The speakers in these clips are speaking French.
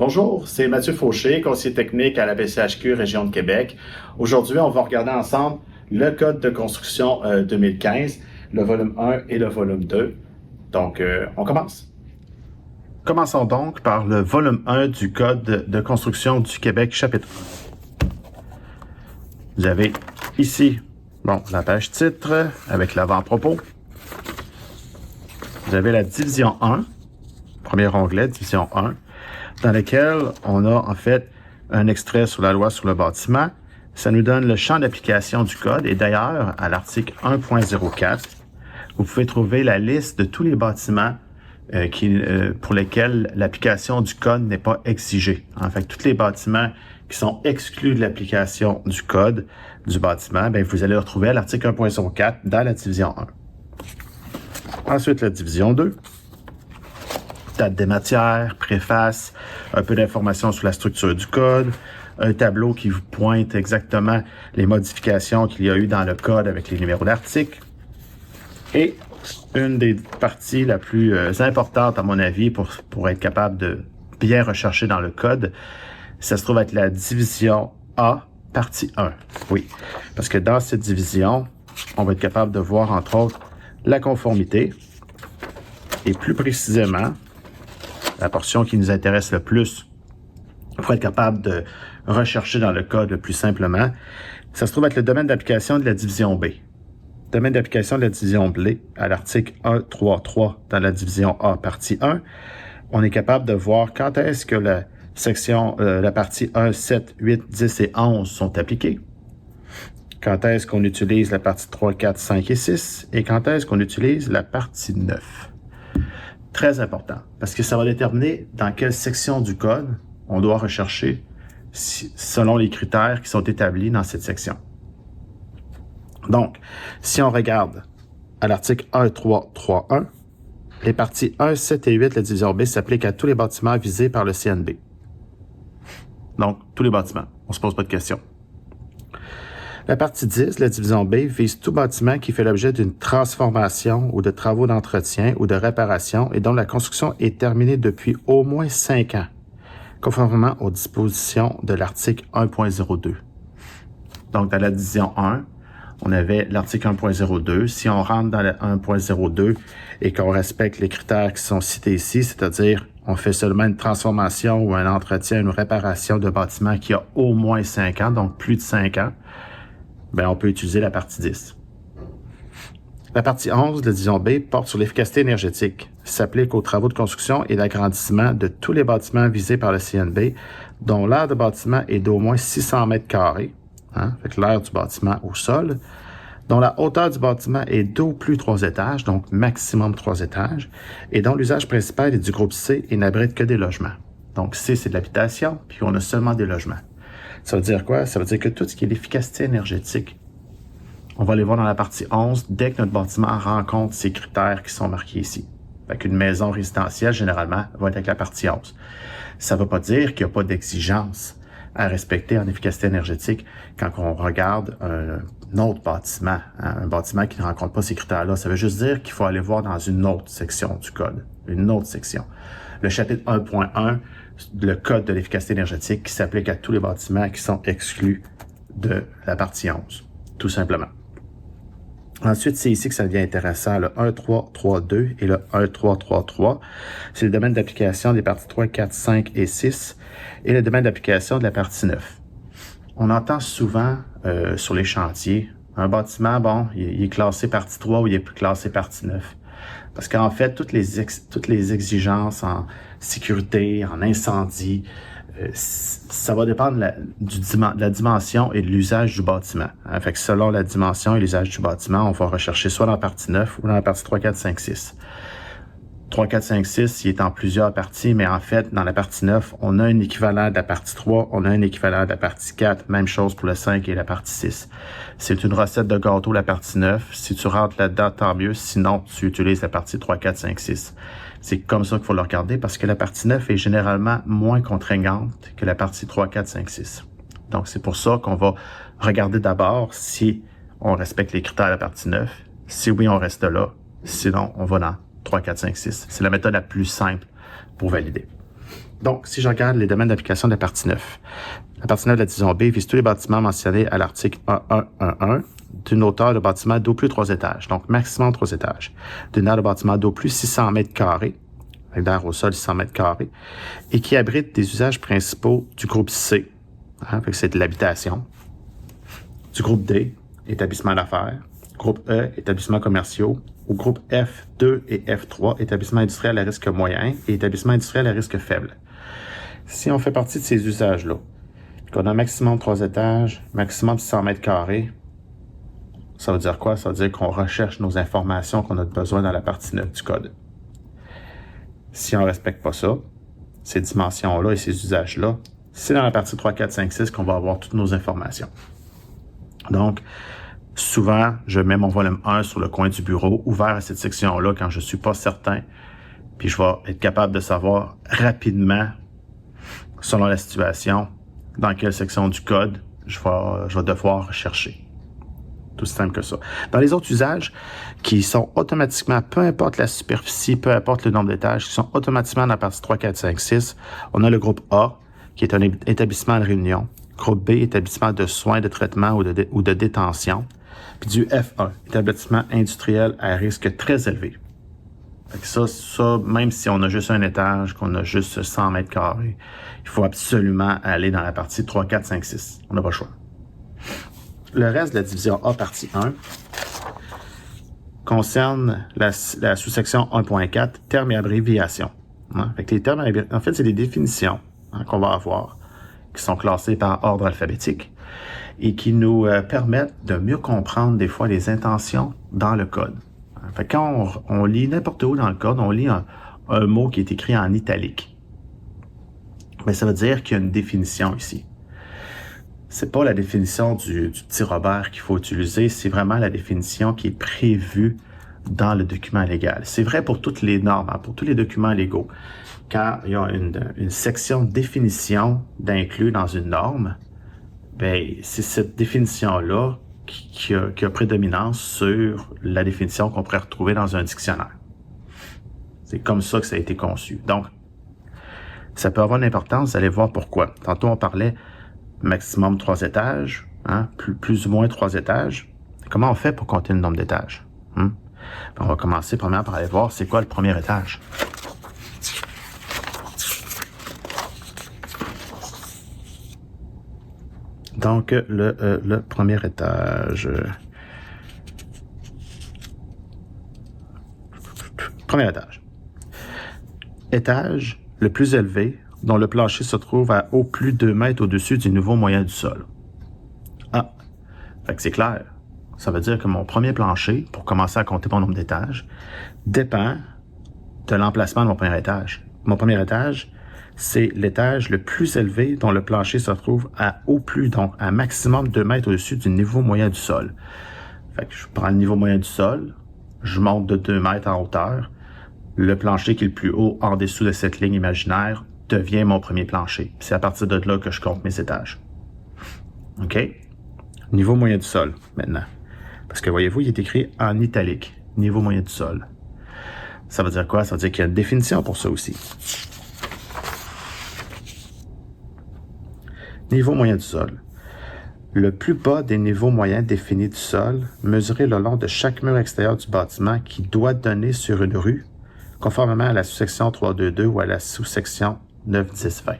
Bonjour, c'est Mathieu Fauché, conseiller technique à la BCHQ Région de Québec. Aujourd'hui, on va regarder ensemble le code de construction 2015, le volume 1 et le volume 2. Donc, on commence. Commençons donc par le volume 1 du code de construction du Québec, chapitre 1. Vous avez ici, la page titre avec l'avant-propos. Vous avez la division 1, premier onglet, division 1, dans lequel on a en fait un extrait sur la loi sur le bâtiment. Ça nous donne le champ d'application du code et d'ailleurs, à l'article 1.04, vous pouvez trouver la liste de tous les bâtiments pour lesquels l'application du code n'est pas exigée. En fait, tous les bâtiments qui sont exclus de l'application du code du bâtiment, vous allez le retrouver à l'article 1.04 dans la division 1. Ensuite, la division 2. Date des matières, préface, un peu d'informations sur la structure du code, un tableau qui vous pointe exactement les modifications qu'il y a eu dans le code avec les numéros d'articles. Et une des parties la plus importante, à mon avis, pour être capable de bien rechercher dans le code, ça se trouve être la division A, partie 1. Oui, parce que dans cette division, on va être capable de voir, entre autres, la conformité et plus précisément, la portion qui nous intéresse le plus pour être capable de rechercher dans le code le plus simplement, ça se trouve être le domaine d'application de la division B. Domaine d'application de la division B à l'article 1.3.3 dans la division A, partie 1. On est capable de voir quand est-ce que la partie 1, 7, 8, 10 et 11 sont appliquées. Quand est-ce qu'on utilise la partie 3, 4, 5 et 6 et quand est-ce qu'on utilise la partie 9. Très important, parce que ça va déterminer dans quelle section du code on doit rechercher selon les critères qui sont établis dans cette section. Donc, si on regarde à l'article 1.3.3.1, les parties 1, 7 et 8 de la division B s'appliquent à tous les bâtiments visés par le CNB. Donc, tous les bâtiments, on ne se pose pas de questions. La partie 10 de la division B vise tout bâtiment qui fait l'objet d'une transformation ou de travaux d'entretien ou de réparation et dont la construction est terminée depuis au moins 5 ans, conformément aux dispositions de l'article 1.02. Donc, dans la division 1, on avait l'article 1.02. Si on rentre dans le 1.02 et qu'on respecte les critères qui sont cités ici, c'est-à-dire on fait seulement une transformation ou un entretien, une réparation de bâtiment qui a au moins 5 ans, donc plus de 5 ans, on peut utiliser la partie 10. La partie 11 de la division B porte sur l'efficacité énergétique, s'applique aux travaux de construction et d'agrandissement de tous les bâtiments visés par le CNB, dont l'aire de bâtiment est d'au moins 600 mètres carrés, fait l'aire du bâtiment au sol, dont la hauteur du bâtiment est d'au plus 3 étages, donc maximum 3 étages, et dont l'usage principal est du groupe C et n'abrite que des logements. Donc C, c'est de l'habitation, puis on a seulement des logements. Ça veut dire quoi? Ça veut dire que tout ce qui est l'efficacité énergétique, on va les voir dans la partie 11 dès que notre bâtiment rencontre ces critères qui sont marqués ici. Fait qu'une maison résidentielle, généralement, va être avec la partie 11. Ça ne veut pas dire qu'il n'y a pas d'exigence à respecter en efficacité énergétique quand on regarde un autre bâtiment, un bâtiment qui ne rencontre pas ces critères-là. Ça veut juste dire qu'il faut aller voir dans une autre section du code, une autre section. Le chapitre 1.1, le code de l'efficacité énergétique qui s'applique à tous les bâtiments qui sont exclus de la partie 11, tout simplement. Ensuite, c'est ici que ça devient intéressant, le 1.3.3.2 et le 1.3.3.3. C'est le domaine d'application des parties 3, 4, 5 et 6 et le domaine d'application de la partie 9. On entend souvent sur les chantiers, un bâtiment, il est classé partie 3 ou il est classé partie 9. Parce qu'en fait, toutes les exigences en sécurité, en incendie, ça va dépendre de la dimension et de l'usage du bâtiment. Fait que selon la dimension et l'usage du bâtiment, on va rechercher soit dans la partie 9 ou dans la partie 3, 4, 5, 6. 3, 4, 5, 6, il est en plusieurs parties, mais en fait, dans la partie 9, on a un équivalent de la partie 3, on a un équivalent de la partie 4, même chose pour le 5 et la partie 6. C'est une recette de gâteau, la partie 9. Si tu rentres là-dedans, tant mieux. Sinon, tu utilises la partie 3, 4, 5, 6. C'est comme ça qu'il faut le regarder parce que la partie 9 est généralement moins contraignante que la partie 3, 4, 5, 6. Donc, c'est pour ça qu'on va regarder d'abord si on respecte les critères de la partie 9. Si oui, on reste là. Sinon, on va dans 3, 4, 5, 6. C'est la méthode la plus simple pour valider. Donc, si je regarde les domaines d'application de la partie 9, la partie 9 de la division B vise tous les bâtiments mentionnés à l'article 1111 d'une hauteur de bâtiment d'au plus 3 étages, donc maximum 3 étages, d'une aire de bâtiment d'au plus 600 mètres carrés, avec d'air au sol 600 mètres carrés, et qui abrite des usages principaux du groupe C, fait que c'est de l'habitation, du groupe D, établissement d'affaires, groupe E, établissements commerciaux, ou groupe F2 et F3, établissements industriels à risque moyen et établissements industriels à risque faible. Si on fait partie de ces usages-là, qu'on a maximum 3 étages, maximum 600 mètres carrés, ça veut dire quoi? Ça veut dire qu'on recherche nos informations qu'on a besoin dans la partie 9 du code. Si on ne respecte pas ça, ces dimensions-là et ces usages-là, c'est dans la partie 3, 4, 5, 6 qu'on va avoir toutes nos informations. Donc, souvent, je mets mon volume 1 sur le coin du bureau, ouvert à cette section-là quand je ne suis pas certain, puis je vais être capable de savoir rapidement, selon la situation, dans quelle section du code je vais devoir chercher. Tout simple que ça. Dans les autres usages qui sont automatiquement, peu importe la superficie, peu importe le nombre d'étages, qui sont automatiquement dans la partie 3, 4, 5, 6, on a le groupe A, qui est un établissement de réunion. Groupe B, établissement de soins, de traitement ou de détention. Puis du F1, établissement industriel à risque très élevé. Fait que ça, même si on a juste un étage, qu'on a juste 100 mètres carrés, il faut absolument aller dans la partie 3, 4, 5, 6. On n'a pas le choix. Le reste de la division A, partie 1, concerne la sous-section 1.4, termes et abréviations. Fait que les termes, en fait, c'est des définitions qu'on va avoir, qui sont classées par ordre alphabétique et qui nous permettent de mieux comprendre des fois les intentions dans le code. Fait que quand on lit n'importe où dans le code, on lit un mot qui est écrit en italique. Mais ça veut dire qu'il y a une définition ici. C'est pas la définition du petit Robert qu'il faut utiliser, c'est vraiment la définition qui est prévue dans le document légal. C'est vrai pour toutes les normes, pour tous les documents légaux. Quand il y a une section définition d'inclus dans une norme, ben c'est cette définition-là qui a prédominance sur la définition qu'on pourrait retrouver dans un dictionnaire. C'est comme ça que ça a été conçu. Donc, ça peut avoir une importance, vous allez voir pourquoi. Tantôt, on parlait maximum 3 étages, plus ou moins 3 étages. Comment on fait pour compter le nombre d'étages? On va commencer premièrement par aller voir c'est quoi le premier étage. Donc, le premier étage. Premier étage. Étage le plus élevé, dont le plancher se trouve à au plus 2 mètres au-dessus du niveau moyen du sol. Ah, fait que c'est clair. Ça veut dire que mon premier plancher, pour commencer à compter mon nombre d'étages, dépend de l'emplacement de mon premier étage. Mon premier étage, c'est l'étage le plus élevé dont le plancher se trouve à au plus, donc à maximum 2 mètres au-dessus du niveau moyen du sol. Fait que je prends le niveau moyen du sol, je monte de 2 mètres en hauteur. Le plancher qui est le plus haut en dessous de cette ligne imaginaire devient mon premier plancher. C'est à partir de là que je compte mes étages. OK? Niveau moyen du sol, maintenant. Parce que voyez-vous, il est écrit en italique. Niveau moyen du sol. Ça veut dire quoi? Ça veut dire qu'il y a une définition pour ça aussi. Niveau moyen du sol. Le plus bas des niveaux moyens définis du sol, mesuré le long de chaque mur extérieur du bâtiment qui doit donner sur une rue, conformément à la sous-section 322 ou à la sous-section 91020.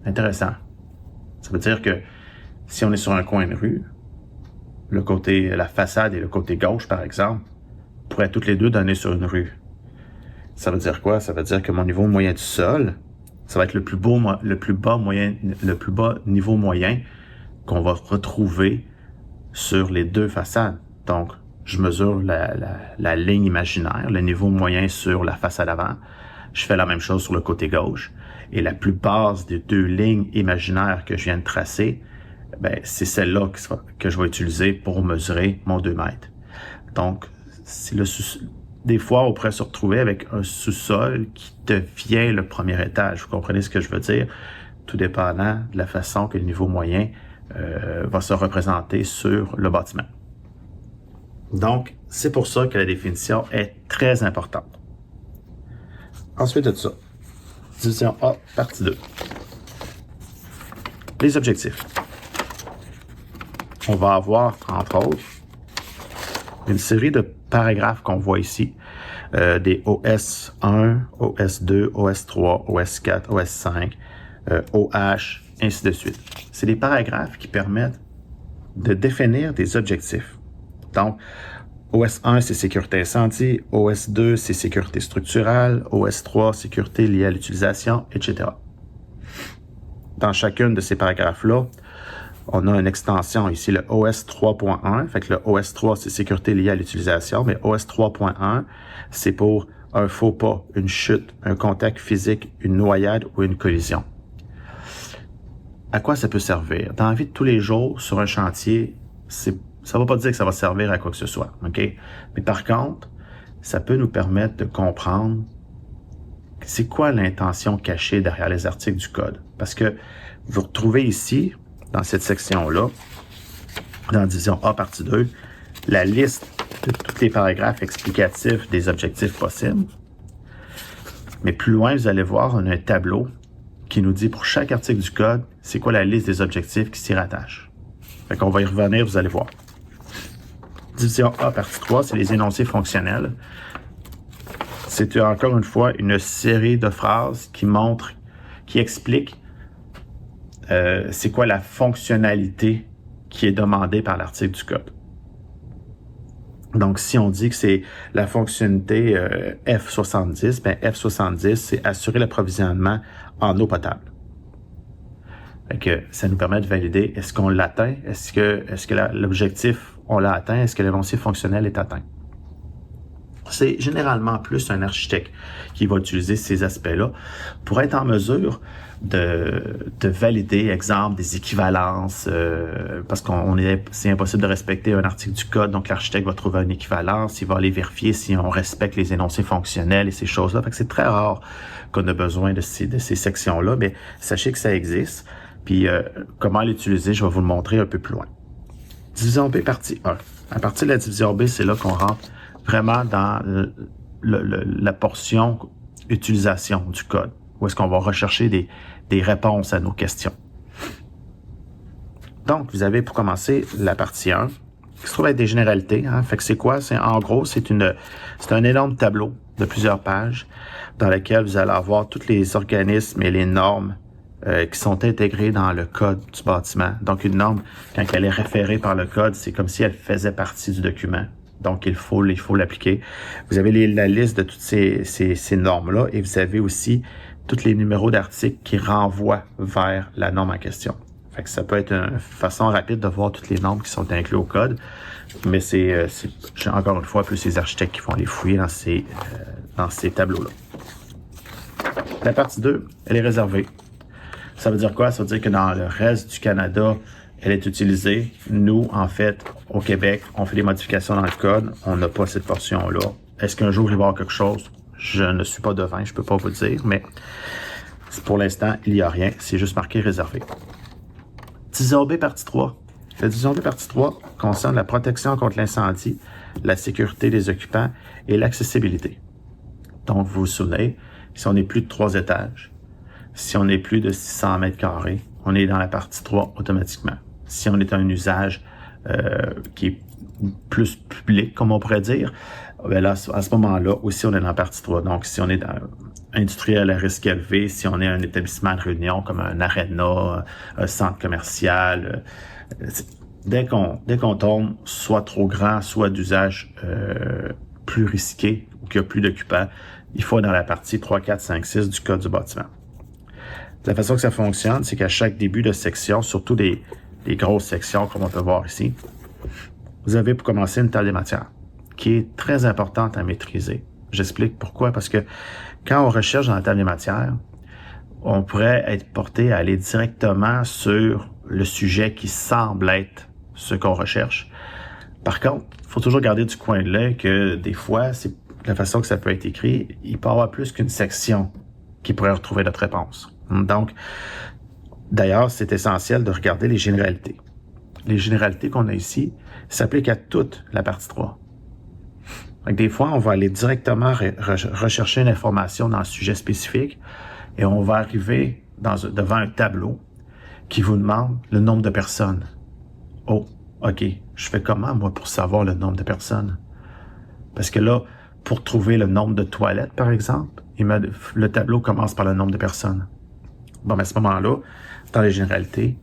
Intéressant. Ça veut dire que si on est sur un coin de rue, la façade et le côté gauche, par exemple, pourraient toutes les deux donner sur une rue. Ça veut dire quoi? Ça veut dire que mon niveau moyen du sol, ça va être le plus bas niveau moyen qu'on va retrouver sur les deux façades. Donc, je mesure la ligne imaginaire, le niveau moyen sur la façade avant. Je fais la même chose sur le côté gauche. Et la plus basse des deux lignes imaginaires que je viens de tracer, ben, c'est celle-là que je vais utiliser pour mesurer mon 2 mètres. Donc, des fois, on pourrait se retrouver avec un sous-sol qui devient le premier étage. Vous comprenez ce que je veux dire? Tout dépendant de la façon que le niveau moyen va se représenter sur le bâtiment. Donc, c'est pour ça que la définition est très importante. Ensuite de ça, Division A, partie 2. Les objectifs. On va avoir, entre autres, une série de paragraphes qu'on voit ici, des OS1, OS2, OS3, OS4, OS5, OH, ainsi de suite. C'est des paragraphes qui permettent de définir des objectifs. Donc, OS1, c'est sécurité incendie, OS2, c'est sécurité structurelle, OS3, sécurité liée à l'utilisation, etc. Dans chacune de ces paragraphes-là, on a une extension ici, le OS 3.1. Fait que le OS 3, c'est sécurité liée à l'utilisation, mais OS 3.1, c'est pour un faux pas, une chute, un contact physique, une noyade ou une collision. À quoi ça peut servir? Dans la vie de tous les jours, sur un chantier, ça ne va pas dire que ça va servir à quoi que ce soit, OK? Mais par contre, ça peut nous permettre de comprendre c'est quoi l'intention cachée derrière les articles du code. Parce que vous retrouvez ici, dans cette section-là, dans la division A, partie 2, la liste de tous les paragraphes explicatifs des objectifs possibles. Mais plus loin, vous allez voir, on a un tableau qui nous dit pour chaque article du code, c'est quoi la liste des objectifs qui s'y rattachent. Fait qu'on va y revenir, vous allez voir. Division A, partie 3, c'est les énoncés fonctionnels. C'est encore une fois une série de phrases qui expliquent c'est quoi la fonctionnalité qui est demandée par l'article du code. Donc, si on dit que c'est la fonctionnalité F70, ben F70, c'est assurer l'approvisionnement en eau potable. Fait que ça nous permet de valider est-ce qu'on l'atteint, est-ce que l'objectif, on l'a atteint, est-ce que l'énoncé fonctionnel est atteint. C'est généralement plus un architecte qui va utiliser ces aspects-là pour être en mesure de valider, exemple, des équivalences, parce c'est impossible de respecter un article du code, donc l'architecte va trouver une équivalence, il va aller vérifier si on respecte les énoncés fonctionnels et ces choses-là. Fait que c'est très rare qu'on a besoin de ces sections-là, mais sachez que ça existe. Puis comment l'utiliser, je vais vous le montrer un peu plus loin. Division B, partie 1. À partir de la division B, c'est là qu'on rentre vraiment dans la portion utilisation du code, où est-ce qu'on va rechercher des réponses à nos questions. Donc, vous avez pour commencer la partie 1, qui se trouve être des généralités. Fait que c'est quoi? En gros, c'est un énorme tableau de plusieurs pages dans lequel vous allez avoir tous les organismes et les normes qui sont intégrés dans le code du bâtiment. Donc, une norme, quand elle est référée par le code, c'est comme si elle faisait partie du document. Donc, il faut l'appliquer. Vous avez la liste de toutes ces normes-là et vous avez aussi tous les numéros d'articles qui renvoient vers la norme en question. Fait que ça peut être une façon rapide de voir toutes les normes qui sont incluses au code, mais c'est encore une fois plus les architectes qui vont les fouiller dans ces tableaux-là. La partie 2, elle est réservée. Ça veut dire quoi? Ça veut dire que dans le reste du Canada, elle est utilisée. Nous, en fait, au Québec, on fait des modifications dans le code. On n'a pas cette portion-là. Est-ce qu'un jour, il va y avoir quelque chose? Je ne suis pas devin, je ne peux pas vous le dire, mais pour l'instant, il n'y a rien. C'est juste marqué réservé. Division B, partie 3. La division B, partie 3 concerne la protection contre l'incendie, la sécurité des occupants et l'accessibilité. Donc, vous vous souvenez, si on est plus de 3 étages, si on est plus de 600 mètres carrés, on est dans la partie 3 automatiquement. Si on est à un usage qui est plus public, comme on pourrait dire, ben là, à ce moment-là, aussi, on est dans la partie 3. Donc, si on est dans industriel à risque élevé, si on est un établissement de réunion comme un aréna, un centre commercial, dès qu'on tombe soit trop grand, soit d'usage plus risqué ou qu'il y a plus d'occupants, il faut être dans la partie 3, 4, 5, 6 du code du bâtiment. La façon que ça fonctionne, c'est qu'à chaque début de section, surtout des grosses sections comme on peut voir ici, vous avez pour commencer une table des matières qui est très importante à maîtriser. J'explique pourquoi. Parce que quand on recherche dans la table des matières, on pourrait être porté à aller directement sur le sujet qui semble être ce qu'on recherche. Par contre, il faut toujours garder du coin de l'œil que des fois, c'est la façon que ça peut être écrit, il peut y avoir plus qu'une section qui pourrait retrouver notre réponse. Donc, d'ailleurs, c'est essentiel de regarder les généralités. Les généralités qu'on a ici s'appliquent à toute la partie 3. Donc, des fois, on va aller directement rechercher une information dans le sujet spécifique, Et on va arriver devant un tableau qui vous demande le nombre de personnes. Oh, OK, je fais comment, moi, pour savoir le nombre de personnes? Parce que là, pour trouver le nombre de toilettes, par exemple, le tableau commence par le nombre de personnes. Bon, à ce moment-là, dans les généralités,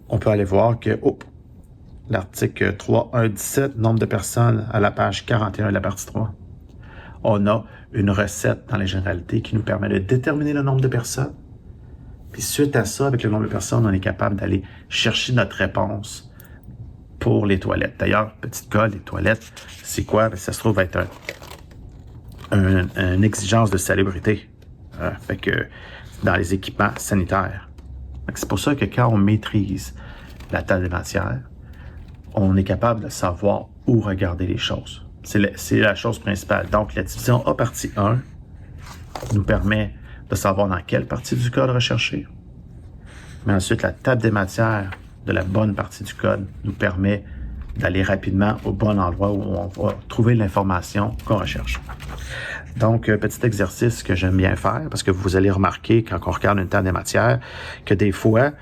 on peut aller voir que, l'article 3.1.17, nombre de personnes à la page 41 de la partie 3. On a une recette dans les généralités qui nous permet de déterminer le nombre de personnes. Puis suite à ça, avec le nombre de personnes, on est capable d'aller chercher notre réponse pour les toilettes. D'ailleurs, petite colle, les toilettes, c'est quoi? Ça se trouve être une exigence de salubrité. Fait que dans les équipements sanitaires. C'est pour ça que quand on maîtrise la table des matières, on est capable de savoir où regarder les choses. C'est la chose principale. Donc, la division A partie 1 nous permet de savoir dans quelle partie du code rechercher. Mais ensuite, la table des matières de la bonne partie du code nous permet d'aller rapidement au bon endroit où on va trouver l'information qu'on recherche. Donc, petit exercice que j'aime bien faire, parce que vous allez remarquer quand on regarde une table des matières, que des fois,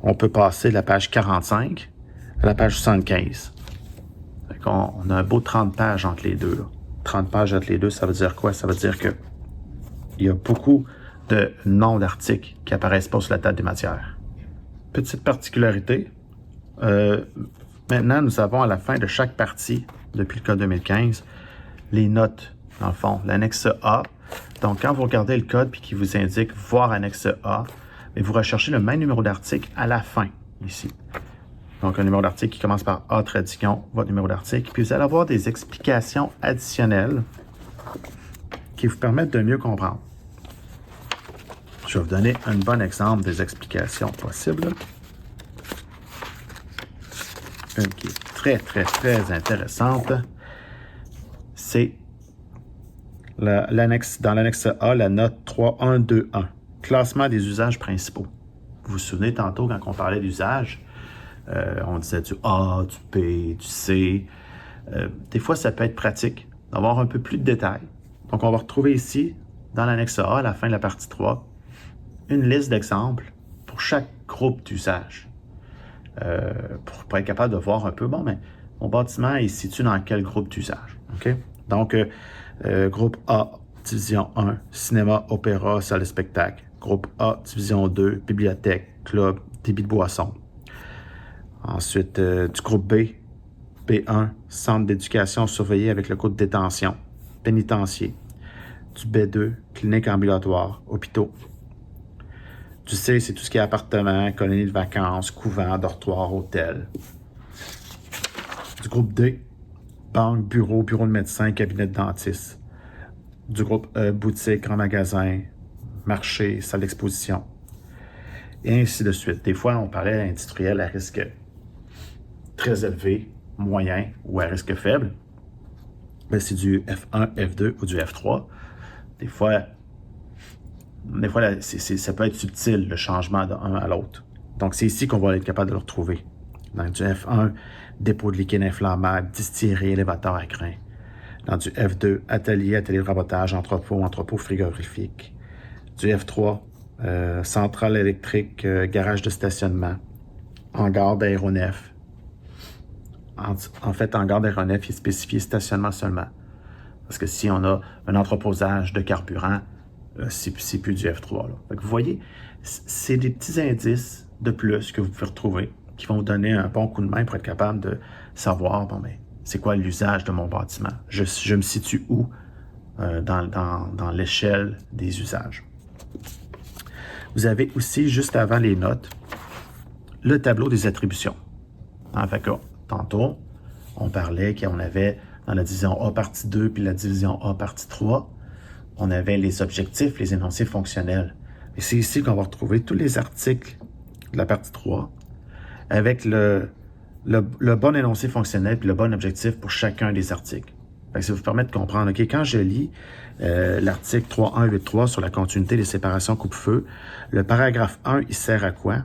on peut passer de la page 45 à la page 75. On a un beau 30 pages entre les deux. Là. 30 pages entre les deux, ça veut dire quoi? Ça veut dire que il y a beaucoup de noms d'articles qui apparaissent pas sur la table des matières. Petite particularité, maintenant, nous avons à la fin de chaque partie, depuis le code 2015, les notes, dans le fond, l'annexe A. Donc, quand vous regardez le code puis qu'il vous indique « Voir annexe A », vous recherchez le même numéro d'article à la fin, ici. Donc, un numéro d'article qui commence par A tradition, votre numéro d'article. Puis, vous allez avoir des explications additionnelles qui vous permettent de mieux comprendre. Je vais vous donner un bon exemple des explications possibles. Une qui est très, très, très intéressante, c'est dans l'annexe A, la note 3.1.2.1, classement des usages principaux. Vous vous souvenez tantôt, quand on parlait d'usage, on disait du A, du B, du C. Des fois, ça peut être pratique d'avoir un peu plus de détails. Donc, on va retrouver ici, dans l'annexe A, à la fin de la partie 3, une liste d'exemples pour chaque groupe d'usage. Pour être capable de voir un peu, mais mon bâtiment est situé dans quel groupe d'usage. Okay? Donc, groupe A, division 1, cinéma, opéra, salle de spectacle. Groupe A, division 2, bibliothèque, club, débit de boisson. Ensuite, du groupe B, B1, centre d'éducation surveillé avec le code de détention, pénitencier. Du B2, clinique ambulatoire, hôpitaux. Du C, c'est tout ce qui est appartement, colonie de vacances, couvent, dortoir, hôtel. Du groupe D, banque, bureau de médecin, cabinet de dentiste. Du groupe E, boutique, grand magasin, marché, salle d'exposition. Et ainsi de suite. Des fois, on parlait industriel à risque très élevé, moyen ou à risque faible. C'est du F1, F2 ou du F3. Des fois, ça peut être subtil, le changement d'un à l'autre. Donc, c'est ici qu'on va être capable de le retrouver. Dans du F1, dépôt de liquide inflammable, distillerie, élévateur à grains. Dans du F2, atelier de rabotage, entrepôt frigorifique. Du F3, centrale électrique, garage de stationnement, hangar d'aéronef. En fait, hangar d'aéronef, il est spécifié stationnement seulement. Parce que si on a un entreposage de carburant, c'est plus du F3. Là. Fait que vous voyez, c'est des petits indices de plus que vous pouvez retrouver qui vont vous donner un bon coup de main pour être capable de savoir, c'est quoi l'usage de mon bâtiment? Je me situe où dans l'échelle des usages? Vous avez aussi, juste avant les notes, le tableau des attributions. Fait que, tantôt, on parlait qu'on avait dans la division A partie 2 puis la division A partie 3, on avait les objectifs, les énoncés fonctionnels. Et c'est ici qu'on va retrouver tous les articles de la partie 3 avec le bon énoncé fonctionnel puis le bon objectif pour chacun des articles. Fait que ça vous permet de comprendre, OK, quand je lis l'article 3.1.8.3 sur la continuité des séparations coupe-feu, le paragraphe 1, il sert à quoi?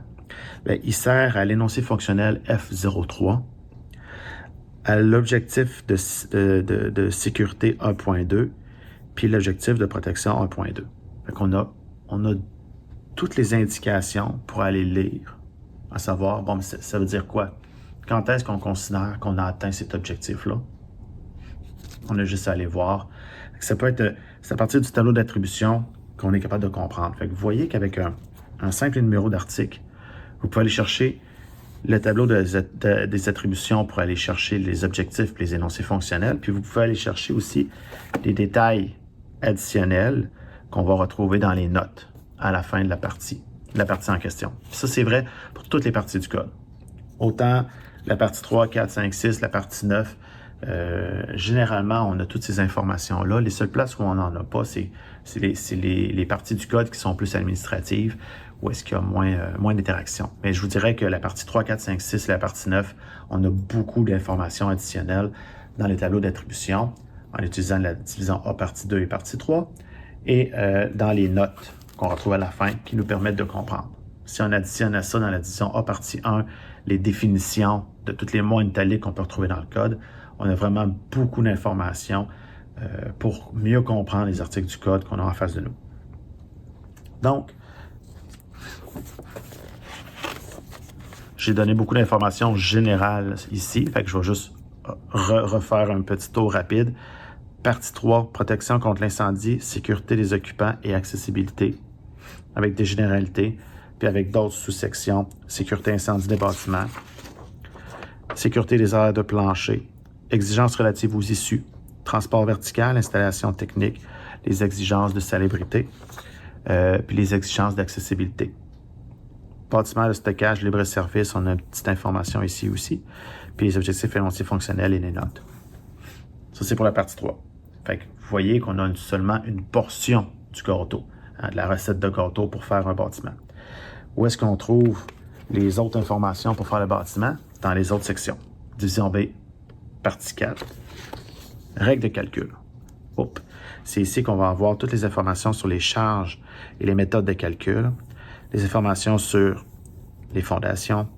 Il sert à l'énoncé fonctionnel F03, à l'objectif de sécurité 1.2, puis l'objectif de protection 1.2. Fait qu'on a toutes les indications pour aller lire, à savoir, bon, mais ça veut dire quoi? Quand est-ce qu'on considère qu'on a atteint cet objectif-là? On a juste à aller voir. Ça peut être, c'est à partir du tableau d'attribution qu'on est capable de comprendre. Fait que vous voyez qu'avec un simple numéro d'article, vous pouvez aller chercher le tableau des attributions pour aller chercher les objectifs et les énoncés fonctionnels. Puis vous pouvez aller chercher aussi des détails additionnels qu'on va retrouver dans les notes à la fin de la partie en question. Puis ça, c'est vrai pour toutes les parties du code. Autant la partie 3, 4, 5, 6, la partie 9, généralement, on a toutes ces informations-là. Les seules places où on n'en a pas, c'est les parties du code qui sont plus administratives, où est-ce qu'il y a moins d'interaction. Mais je vous dirais que la partie 3, 4, 5, 6, la partie 9, on a beaucoup d'informations additionnelles dans les tableaux d'attribution en utilisant la division A partie 2 et partie 3 et dans les notes qu'on retrouve à la fin qui nous permettent de comprendre. Si on additionne à ça dans la division A partie 1, les définitions de tous les mots italiques qu'on peut retrouver dans le code, on a vraiment beaucoup d'informations pour mieux comprendre les articles du code qu'on a en face de nous. Donc, j'ai donné beaucoup d'informations générales ici, fait que je vais juste refaire un petit tour rapide. Partie 3, protection contre l'incendie, sécurité des occupants et accessibilité, avec des généralités, puis avec d'autres sous-sections, sécurité incendie des bâtiments, sécurité des aires de plancher, exigences relatives aux issues, transport vertical, installation technique, les exigences de salubrité, puis les exigences d'accessibilité. Bâtiment de stockage, libre-service, on a une petite information ici aussi, puis les objectifs énoncés fonctionnels et les notes. Ça, c'est pour la partie 3. Fait que vous voyez qu'on a seulement une portion du gâteau, de la recette de gâteau pour faire un bâtiment. Où est-ce qu'on trouve les autres informations pour faire le bâtiment? Dans les autres sections. Division B, partie 4. Règles de calcul. C'est ici qu'on va avoir toutes les informations sur les charges et les méthodes de calcul, les informations sur les fondations,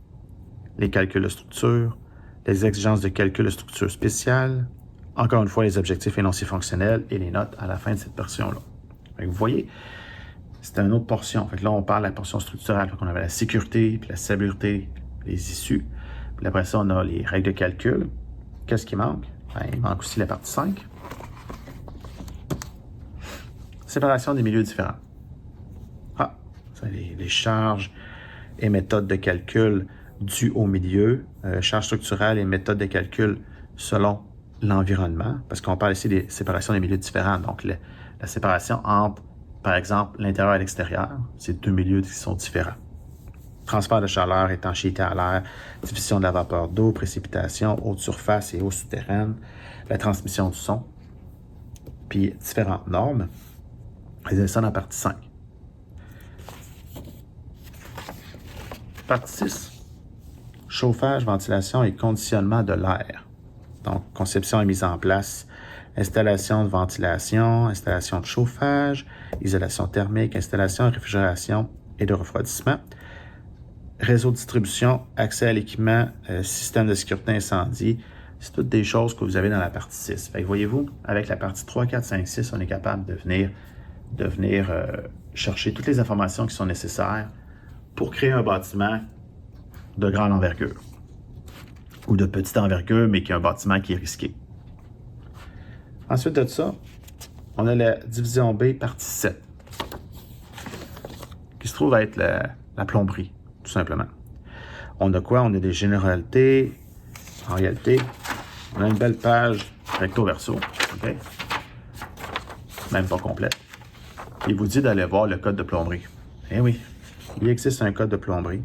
les calculs de structure, les exigences de calcul de structure spéciale, encore une fois les objectifs énoncés fonctionnels et les notes à la fin de cette portion-là. Vous voyez, c'est une autre portion. Fait que là, on parle de la portion structurelle. Fait qu'on avait la sécurité, puis la salubrité, les issues. Puis après ça, on a les règles de calcul. Qu'est-ce qui manque? Il manque aussi la partie 5. Séparation des milieux différents. C'est les charges et méthodes de calcul dues au milieu, charges structurelles et méthodes de calcul selon l'environnement, parce qu'on parle ici des séparations des milieux différents. Donc, la séparation entre, par exemple, l'intérieur et l'extérieur, c'est deux milieux qui sont différents. Transfert de chaleur, étanchéité à l'air, diffusion de la vapeur d'eau, précipitation, eau de surface et eau souterraine, la transmission du son, puis différentes normes. Et ça dans la partie 5. Partie 6. Chauffage, ventilation et conditionnement de l'air. Donc, conception et mise en place, installation de ventilation, installation de chauffage, isolation thermique, installation de réfrigération et de refroidissement, réseau de distribution, accès à l'équipement, système de sécurité incendie. C'est toutes des choses que vous avez dans la partie 6. Fait que voyez-vous, avec la partie 3, 4, 5, 6, on est capable de venir chercher toutes les informations qui sont nécessaires pour créer un bâtiment de grande envergure ou de petite envergure, mais qui est un bâtiment qui est risqué. Ensuite de ça, on a la division B, partie 7, qui se trouve à être la plomberie, tout simplement. On a quoi? On a des généralités. En réalité, on a une belle page recto-verso, OK? Même pas complète. Il vous dit d'aller voir le code de plomberie. Eh oui, il existe un code de plomberie.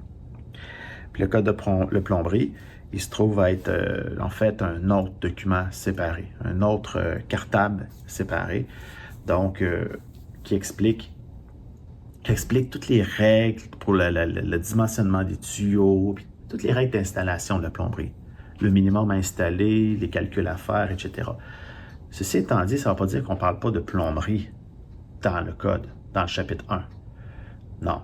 Puis le code de plomberie, il se trouve à être en fait un autre document séparé, un autre cartable séparé, donc qui explique toutes les règles pour le dimensionnement des tuyaux, puis toutes les règles d'installation de la plomberie, le minimum à installer, les calculs à faire, etc. Ceci étant dit, ça ne va pas dire qu'on ne parle pas de plomberie dans le code, dans le chapitre 1. Non.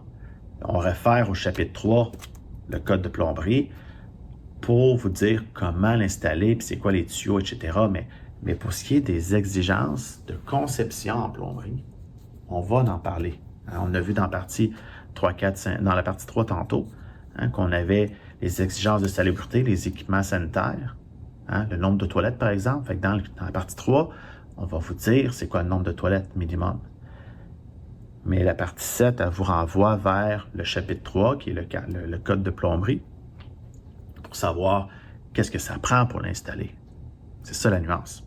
On réfère au chapitre 3, le code de plomberie, pour vous dire comment l'installer, puis c'est quoi les tuyaux, etc. Mais pour ce qui est des exigences de conception en plomberie, on va en parler. On a vu dans la partie 3, 4, 5, dans la partie 3 tantôt, qu'on avait les exigences de salubrité, les équipements sanitaires, le nombre de toilettes, par exemple. Fait que dans la partie 3, on va vous dire c'est quoi le nombre de toilettes minimum. Mais la partie 7, elle vous renvoie vers le chapitre 3, qui est le code de plomberie, pour savoir qu'est-ce que ça prend pour l'installer. C'est ça la nuance.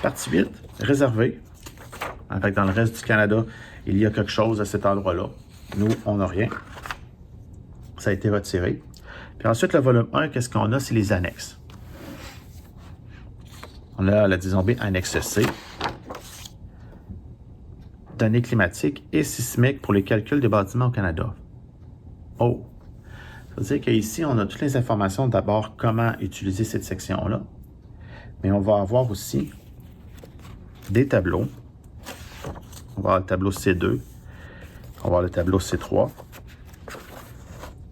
Partie 8, réservé. En fait, dans le reste du Canada, il y a quelque chose à cet endroit-là. Nous, on n'a rien. Ça a été retiré. Puis ensuite, le volume 1, qu'est-ce qu'on a? C'est les annexes. On a la disons B, annexe C. Données climatiques et sismiques pour les calculs des bâtiments au Canada. Oh! Ça veut dire qu'ici, on a toutes les informations d'abord comment utiliser cette section-là. Mais on va avoir aussi des tableaux. On va avoir le tableau C2. On va avoir le tableau C3,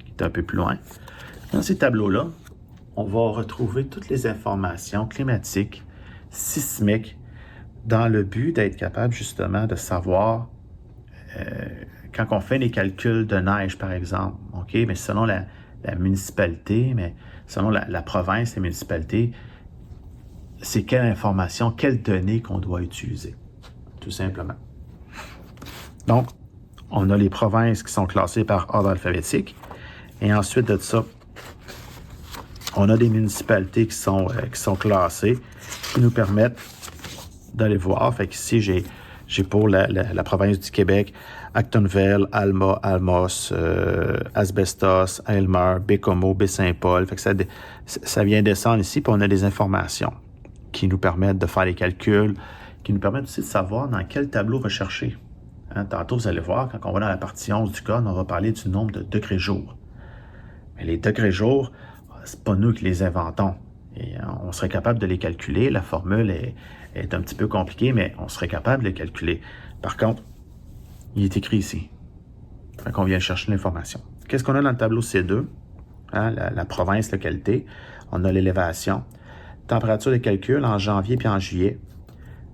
qui est un peu plus loin. Dans ces tableaux-là, on va retrouver toutes les informations climatiques, sismiques, dans le but d'être capable justement de savoir, quand on fait les calculs de neige, par exemple, OK, mais selon la municipalité, mais selon la province, les municipalités, c'est quelle information, quelles données qu'on doit utiliser, tout simplement. Donc, on a les provinces qui sont classées par ordre alphabétique, et ensuite de ça, on a des municipalités qui sont classées, qui nous permettent d'aller voir. Fait qu'ici, j'ai pour la province du Québec, Actonville, Alma, Almos, Asbestos, Aylmer, Bécomo, Baie-Saint-Paul. Fait que ça vient descendre ici, puis on a des informations qui nous permettent de faire les calculs, qui nous permettent aussi de savoir dans quel tableau rechercher. Tantôt, vous allez voir, quand on va dans la partie 11 du code, on va parler du nombre de degrés jour. Mais les degrés jour, c'est pas nous qui les inventons. Et on serait capable de les calculer. La formule est un petit peu compliquée, mais on serait capable de les calculer. Par contre, il est écrit ici. Fait qu'on vient chercher l'information. Qu'est-ce qu'on a dans le tableau C2? La province, localité. On a l'élévation. Température de calcul en janvier puis en juillet.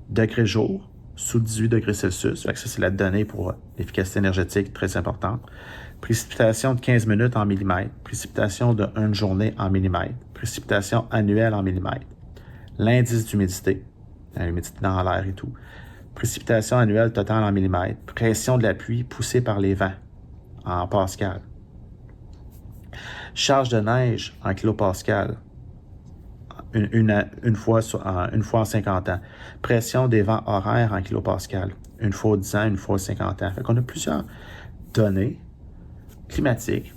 Degrés jour, sous 18 degrés Celsius. Fait que ça, c'est la donnée pour l'efficacité énergétique, très importante. Précipitation de 15 minutes en millimètres. Précipitation de 1 journée en millimètres. Précipitation annuelle en millimètres. L'indice d'humidité, l'humidité dans l'air et tout. Précipitation annuelle totale en millimètres. Pression de la pluie poussée par les vents en pascal. Charge de neige en kilopascal. Une fois en 50 ans. Pression des vents horaires en kilopascal. Une fois aux 10 ans, une fois aux 50 ans. Fait qu'on a plusieurs données climatiques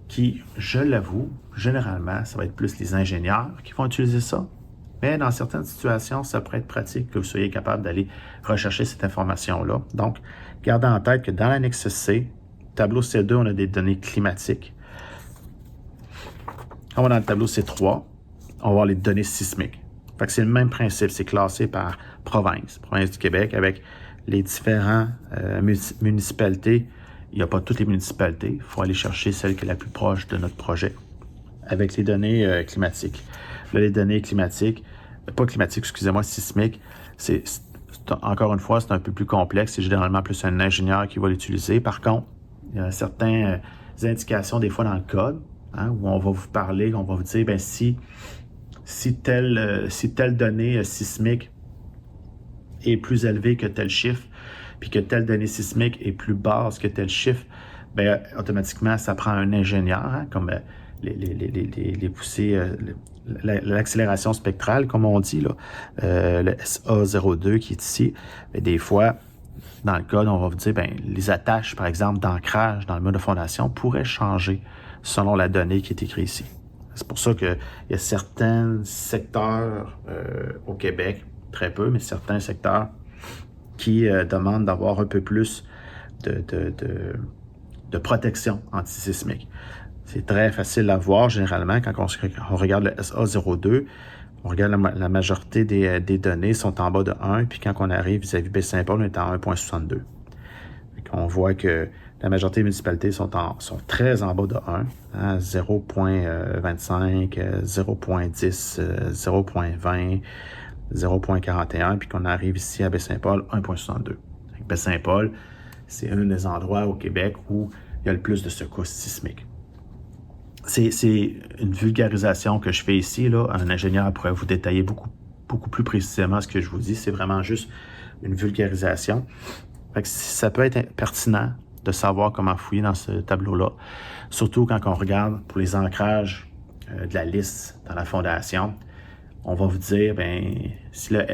qui, je l'avoue, généralement, ça va être plus les ingénieurs qui vont utiliser ça. Mais dans certaines situations, ça pourrait être pratique que vous soyez capable d'aller rechercher cette information-là. Donc, gardez en tête que dans l'annexe C, tableau C2, on a des données climatiques. On va dans le tableau C3, on va avoir les données sismiques. Fait que c'est le même principe, c'est classé par province du Québec, avec les différentes municipalités. Il n'y a pas toutes les municipalités, il faut aller chercher celle qui est la plus proche de notre projet, avec les données climatiques. Là, les données climatiques, sismiques, encore une fois, c'est un peu plus complexe, c'est généralement plus un ingénieur qui va l'utiliser. Par contre, il y a certaines indications des fois dans le code, où on va vous parler, on va vous dire, si telle donnée sismique est plus élevée que tel chiffre, puis que telle donnée sismique est plus basse que tel chiffre, automatiquement, ça prend un ingénieur, comme les poussées, l'accélération spectrale, comme on dit, là, le SA02 qui est ici. Mais des fois, dans le code, on va vous dire, les attaches, par exemple, d'ancrage dans le mode de fondation pourraient changer selon la donnée qui est écrite ici. C'est pour ça qu'il y a certains secteurs au Québec, très peu, mais certains secteurs qui demandent d'avoir un peu plus de protection antisismique. C'est très facile à voir généralement quand on regarde le SA02, on regarde la majorité des données sont en bas de 1, puis quand on arrive vis-à-vis Baie-Saint-Paul, on est en 1.62. On voit que la majorité des municipalités sont très en bas de 1, 0.25, 0.10, 0.20, 0.41, puis qu'on arrive ici à Baie-Saint-Paul, 1.62. Baie-Saint-Paul, c'est un des endroits au Québec où il y a le plus de secousses sismiques. C'est une vulgarisation que je fais ici. Là. Un ingénieur pourrait vous détailler beaucoup plus précisément ce que je vous dis. C'est vraiment juste une vulgarisation. Fait que ça peut être pertinent de savoir comment fouiller dans ce tableau-là, surtout quand on regarde pour les ancrages de la liste dans la fondation. On va vous dire, si le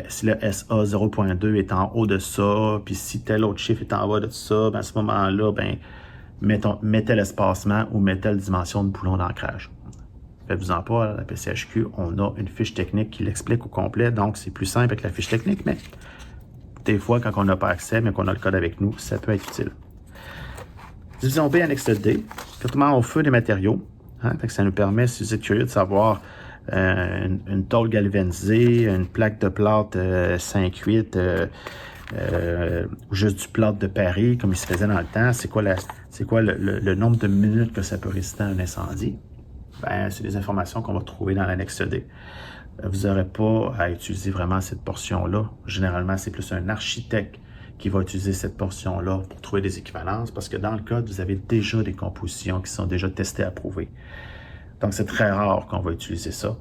SA 0.2 est en haut de ça, puis si tel autre chiffre est en bas de ça, à ce moment-là, mets tel espacement ou mets telle dimension de boulon d'ancrage. Faites-vous-en pas, à la PCHQ, on a une fiche technique qui l'explique au complet, donc c'est plus simple avec la fiche technique, mais des fois, quand on n'a pas accès, mais qu'on a le code avec nous, ça peut être utile. Division B, annexe D, traitement au feu des matériaux. Fait que ça nous permet, si vous êtes curieux de savoir une tôle galvanisée, une plaque de plâtre 5-8, ou juste du plâtre de Paris, comme il se faisait dans le temps, c'est quoi le nombre de minutes que ça peut résister à un incendie? C'est des informations qu'on va trouver dans l'annexe D. Vous n'aurez pas à utiliser vraiment cette portion-là. Généralement, c'est plus un architecte qui va utiliser cette portion-là pour trouver des équivalences, parce que dans le code, vous avez déjà des compositions qui sont déjà testées, approuvées. Donc, c'est très rare qu'on va utiliser ça.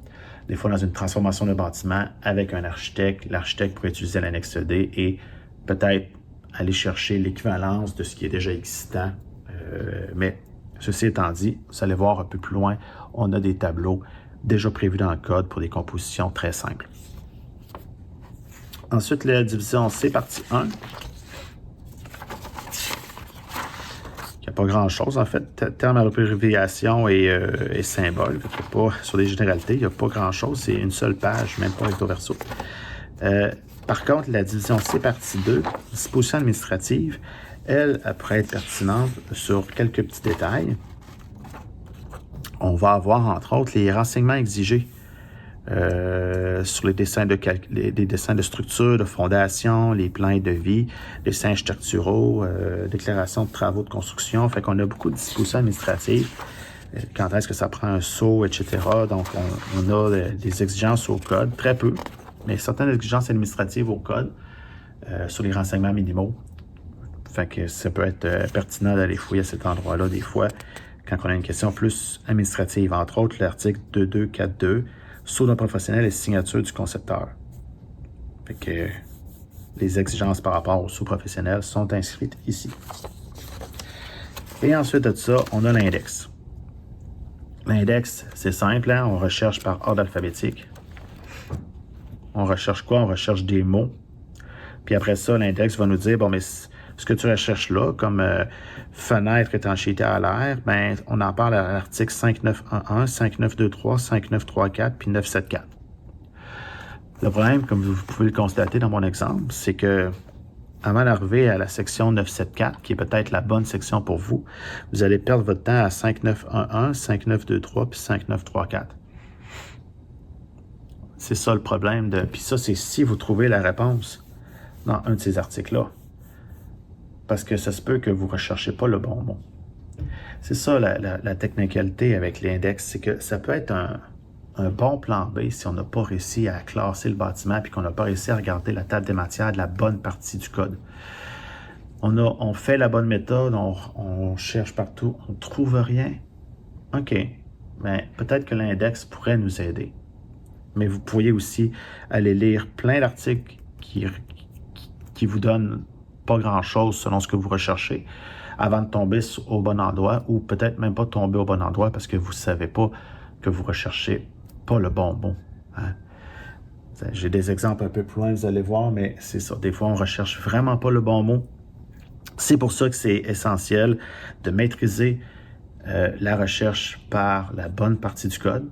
Des fois, dans une transformation de bâtiment avec un architecte, l'architecte pourrait utiliser l'annexe D et peut-être aller chercher l'équivalence de ce qui est déjà existant. Mais ceci étant dit, vous allez voir un peu plus loin, on a des tableaux déjà prévus dans le code pour des compositions très simples. Ensuite, la division C, partie 1. Il n'y a pas grand-chose, en fait. Termes à abréviation et symboles. Sur les généralités, il n'y a pas grand-chose. C'est une seule page, même pas recto verso. Par contre, la division C, partie 2, disposition administrative, elle pourrait être pertinente sur quelques petits détails. On va avoir, entre autres, les renseignements exigés sur les dessins de structure, de fondation, les plans et devis, les dessins structuraux, déclaration de travaux de construction. Fait qu'on a beaucoup de dispositions administratives. Quand est-ce que ça prend un saut, etc. Donc, on a des exigences au code, très peu, mais certaines exigences administratives au code sur les renseignements minimaux. Fait que ça peut être pertinent d'aller fouiller à cet endroit-là des fois quand on a une question plus administrative. Entre autres, l'article 2242, saut d'un professionnel et signature du concepteur. Fait que les exigences par rapport au saut professionnel sont inscrites ici. Et ensuite de ça, on a l'index. L'index, c'est simple, on recherche par ordre alphabétique. On recherche quoi? On recherche des mots. Puis après ça, l'index va nous dire, bon, mais ce que tu recherches là, comme fenêtre, étanchéité à l'air, on en parle à l'article 5911, 5923, 5934, puis 974. Le problème, comme vous pouvez le constater dans mon exemple, c'est que avant d'arriver à la section 974, qui est peut-être la bonne section pour vous, vous allez perdre votre temps à 5911, 5923, puis 5934. C'est ça le problème. Puis ça, c'est si vous trouvez la réponse dans un de ces articles-là. Parce que ça se peut que vous ne recherchez pas le bon mot. C'est ça la technicalité avec l'index, c'est que ça peut être un bon plan B si on n'a pas réussi à classer le bâtiment et qu'on n'a pas réussi à regarder la table des matières de la bonne partie du code. On fait la bonne méthode, on cherche partout, on ne trouve rien. OK, mais peut-être que l'index pourrait nous aider. Mais vous pourriez aussi aller lire plein d'articles qui vous donnent pas grand-chose selon ce que vous recherchez avant de tomber au bon endroit ou peut-être même pas tomber au bon endroit parce que vous ne savez pas que vous recherchez pas le bon mot. J'ai des exemples un peu plus loin, vous allez voir, mais c'est ça. Des fois, on recherche vraiment pas le bon mot. C'est pour ça que c'est essentiel de maîtriser la recherche par la bonne partie du code,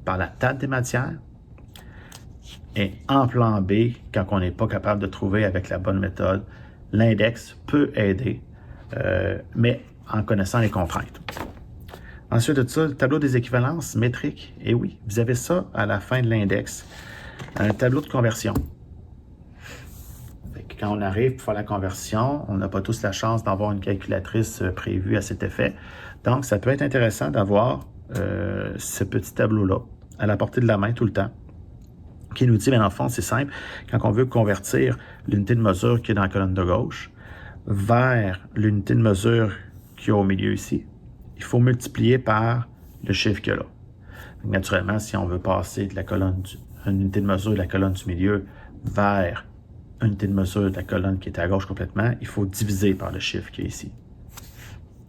par la table des matières, et en plan B, quand on n'est pas capable de trouver avec la bonne méthode, l'index peut aider, mais en connaissant les contraintes. Ensuite de ça, le tableau des équivalences métriques. Et oui, vous avez ça à la fin de l'index. Un tableau de conversion. Quand on arrive pour faire la conversion, on n'a pas tous la chance d'avoir une calculatrice prévue à cet effet. Donc, ça peut être intéressant d'avoir ce petit tableau-là à la portée de la main tout le temps, qui nous dit, bien en fond, c'est simple, quand on veut convertir l'unité de mesure qui est dans la colonne de gauche, vers l'unité de mesure qu'il y a au milieu ici, il faut multiplier par le chiffre qu'il y a là. Donc, naturellement, si on veut passer de la colonne une unité de mesure de la colonne du milieu vers une unité de mesure de la colonne qui est à gauche complètement, il faut diviser par le chiffre qui est ici.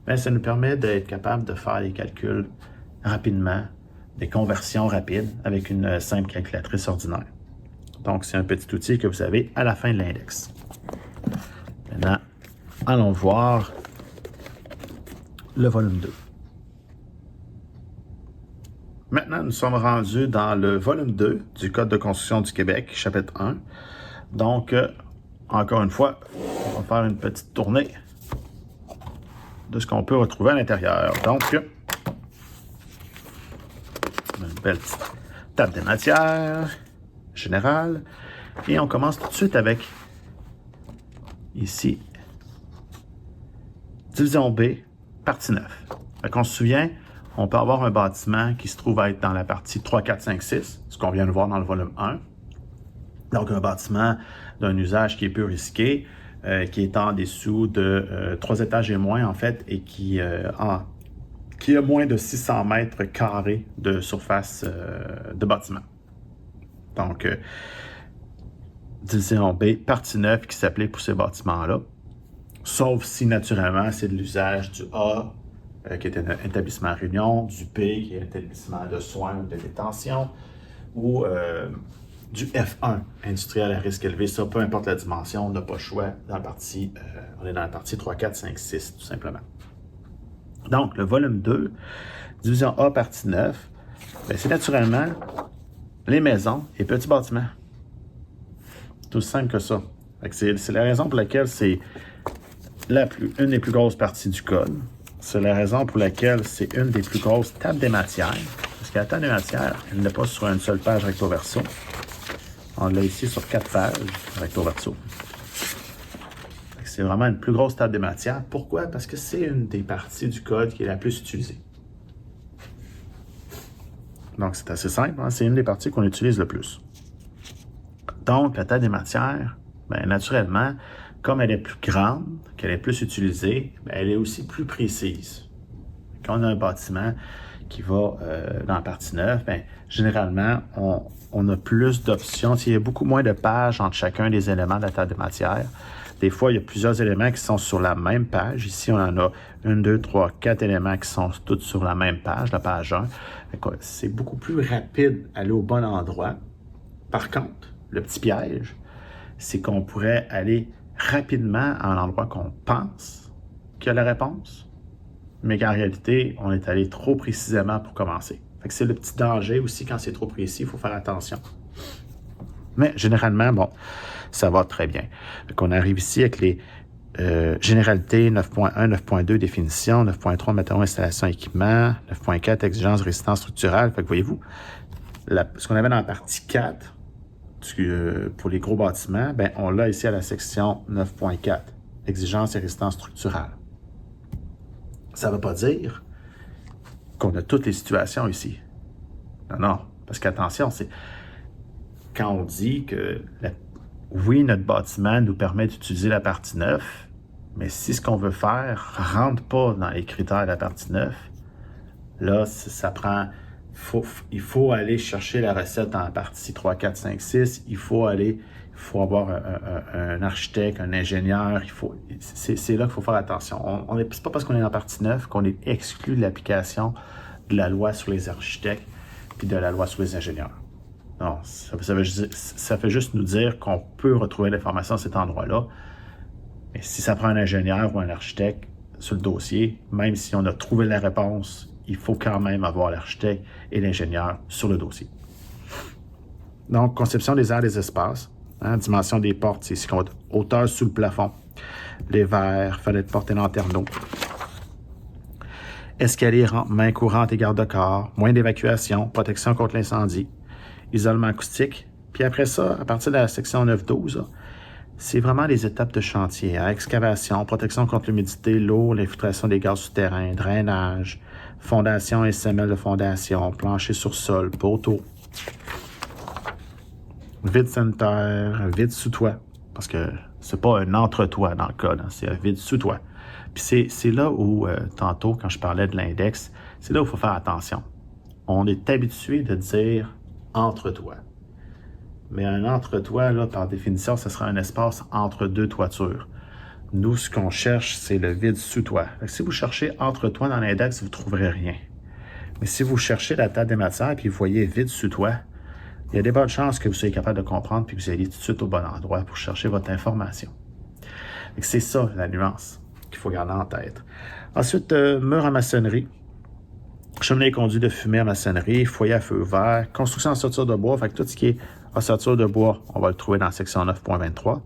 Mais ça nous permet d'être capable de faire des calculs rapidement, des conversions rapides avec une simple calculatrice ordinaire. Donc, c'est un petit outil que vous avez à la fin de l'index. Maintenant, allons voir le volume 2. Maintenant, nous sommes rendus dans le volume 2 du Code de construction du Québec, chapitre 1. Donc, encore une fois, on va faire une petite tournée de ce qu'on peut retrouver à l'intérieur. Donc, une belle petite table des matières générale. Et on commence tout de suite avec, ici, division B, partie 9. Donc, on se souvient, on peut avoir un bâtiment qui se trouve à être dans la partie 3, 4, 5, 6, ce qu'on vient de voir dans le volume 1. Donc, un bâtiment d'un usage qui est peu risqué, qui est en dessous de 3 étages et moins, en fait, et qui a moins de 600 mètres carrés de surface de bâtiment. Donc, division B, partie 9 qui s'applique pour ces bâtiments-là. Sauf si, naturellement, c'est de l'usage du A, qui est un établissement à réunion, du B, qui est un établissement de soins ou de détention, ou du F1, industriel à risque élevé. Ça, peu importe la dimension, on n'a pas le choix. On est dans la partie 3, 4, 5, 6, tout simplement. Donc, le volume 2, division A, partie 9, c'est naturellement les maisons et petits bâtiments. Tout simple que ça. C'est la raison pour laquelle c'est une des plus grosses parties du code. C'est la raison pour laquelle c'est une des plus grosses tables des matières. Parce que la table des matières, elle n'est pas sur une seule page recto-verso. On l'a ici sur 4 pages recto-verso. C'est vraiment une plus grosse table des matières. Pourquoi? Parce que c'est une des parties du code qui est la plus utilisée. Donc, c'est assez simple. Hein? C'est une des parties qu'on utilise le plus. Donc, la table des matières, naturellement, comme elle est plus grande, qu'elle est plus utilisée, elle est aussi plus précise. Quand on a un bâtiment qui va dans la partie 9, généralement, on a plus d'options. Il y a beaucoup moins de pages entre chacun des éléments de la table des matières. Des fois, il y a plusieurs éléments qui sont sur la même page. Ici, on en a 1, 2, 3, 4 éléments qui sont tous sur la même page, la page 1. C'est beaucoup plus rapide d'aller au bon endroit. Par contre, le petit piège, c'est qu'on pourrait aller rapidement à un endroit qu'on pense qu'il y a la réponse, mais qu'en réalité, on est allé trop précisément pour commencer. C'est le petit danger aussi quand c'est trop précis, il faut faire attention. Mais généralement, ça va très bien. Donc, on arrive ici avec les généralités 9.1, 9.2, définition, 9.3, matériaux, installation, équipement, 9.4, exigence, résistance structurelle. Fait que voyez-vous, ce qu'on avait dans la partie 4, pour les gros bâtiments, on l'a ici à la section 9.4, exigence et résistance structurelle. Ça ne veut pas dire qu'on a toutes les situations ici. Non, parce qu'attention, c'est quand on dit que, oui, notre bâtiment nous permet d'utiliser la partie 9, mais si ce qu'on veut faire ne rentre pas dans les critères de la partie 9, là, ça prend... Il faut aller chercher la recette dans la partie 3, 4, 5, 6. Il faut avoir un architecte, un ingénieur. C'est là qu'il faut faire attention. C'est pas parce qu'on est dans la partie 9 qu'on est exclu de l'application de la loi sur les architectes puis de la loi sur les ingénieurs. Non, ça fait juste nous dire qu'on peut retrouver l'information à cet endroit-là. Mais si ça prend un ingénieur ou un architecte sur le dossier, même si on a trouvé la réponse, il faut quand même avoir l'architecte et l'ingénieur sur le dossier. Donc, conception des airs des espaces. Dimension des portes, c'est ici qu'on va hauteur sous le plafond. Les verres, fenêtres, portes et lanternaux. Escalier, rampe, main courante et garde-corps. Moins d'évacuation, protection contre l'incendie. Isolement acoustique. Puis après ça, à partir de la section 9-12, c'est vraiment les étapes de chantier. Excavation, protection contre l'humidité, l'eau, l'infiltration des gaz souterrains, drainage, fondation et semelle de fondation, plancher sur sol, poteau, vide sanitaire, vide sous toit, Parce que c'est pas un entre-toi dans le code, hein, c'est un vide sous toi. Puis c'est là où, tantôt, quand je parlais de l'index, c'est là où il faut faire attention. On est habitué de dire entre-toi. Mais un entre-toi, là, par définition, ce sera un espace entre deux toitures. Nous, ce qu'on cherche, c'est le vide sous toi. Donc, si vous cherchez entre-toi dans l'index, vous ne trouverez rien. Mais si vous cherchez la table des matières et vous voyez vide sous toi, il y a des bonnes chances que vous soyez capable de comprendre puis que vous ayez tout de suite au bon endroit pour chercher votre information. C'est ça, la nuance qu'il faut garder en tête. Ensuite, mur en maçonnerie. Cheminée et conduit de fumée en maçonnerie, foyer à feu ouvert, construction en ossature de bois. Fait que tout ce qui est ossature de bois, on va le trouver dans la section 9.23.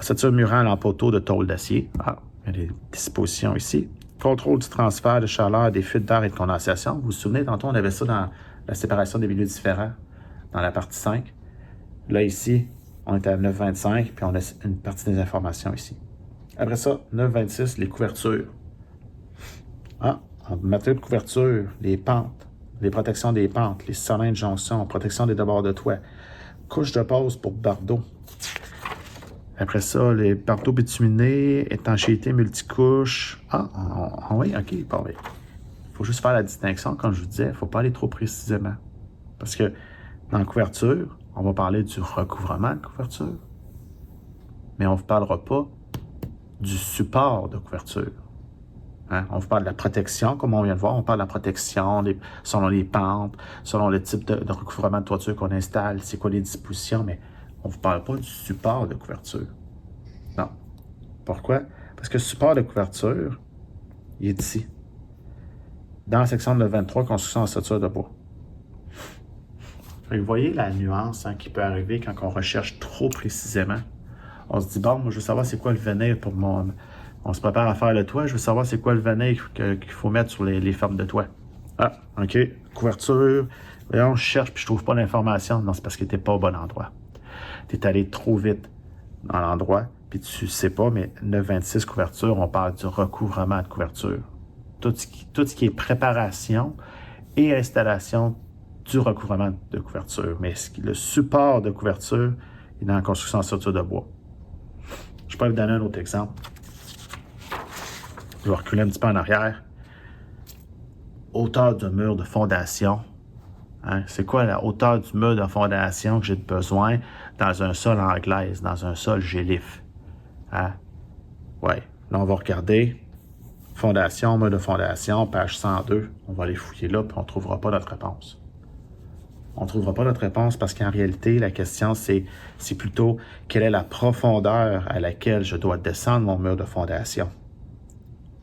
Ossature murale en poteau de tôle d'acier. Ah, il y a des dispositions ici. Contrôle du transfert de chaleur, des fuites d'air et de condensation. Vous vous souvenez, tantôt, on avait ça dans la séparation des milieux différents, dans la partie 5. Là, ici, on est à 9.25, puis on a une partie des informations ici. Après ça, 9.26, les couvertures. Ah, en matériaux de couverture, les pentes, les protections des pentes, les solins de jonction, protection des debords de toit, couche de pose pour bardeaux. Après ça, les bardeaux bituminés, étanchéité multicouche. Ah, oui, OK, bon, il faut juste faire la distinction, comme je vous disais, il ne faut pas aller trop précisément. Parce que dans la couverture, on va parler du recouvrement de couverture, mais on ne vous parlera pas du support de couverture. Hein? On vous parle de la protection, comme on vient de voir, on parle de la protection selon les pentes, selon le type de recouvrement de toiture qu'on installe, c'est quoi les dispositions, mais on ne vous parle pas du support de couverture. Non. Pourquoi? Parce que le support de couverture, il est ici. Dans la section de 23, construction en ossature de bois. Vous voyez la nuance qui peut arriver quand on recherche trop précisément. On se dit, bon, moi je veux savoir c'est quoi le veneer pour mon... On se prépare à faire le toit, je veux savoir c'est quoi le veneer qu'il faut mettre sur les fermes de toit. Ah, OK, couverture. Voyons, je cherche puis je trouve pas l'information. Non, c'est parce que tu n'es pas au bon endroit. Tu es allé trop vite dans l'endroit, puis tu sais pas, mais 9.26 couverture, on parle du recouvrement de couverture. Tout ce qui est préparation et installation du recouvrement de couverture. Mais le support de couverture est dans la construction en structure de bois. Je peux vous donner un autre exemple. Je vais reculer un petit peu en arrière. Hauteur du mur de fondation. Hein? C'est quoi la hauteur du mur de fondation que j'ai besoin dans un sol en glaise, dans un sol gélif? Hein? Oui. Là, on va regarder. Fondation, mur de fondation, page 102. On va aller fouiller là, puis on ne trouvera pas notre réponse. On ne trouvera pas notre réponse parce qu'en réalité, la question, c'est plutôt quelle est la profondeur à laquelle je dois descendre mon mur de fondation.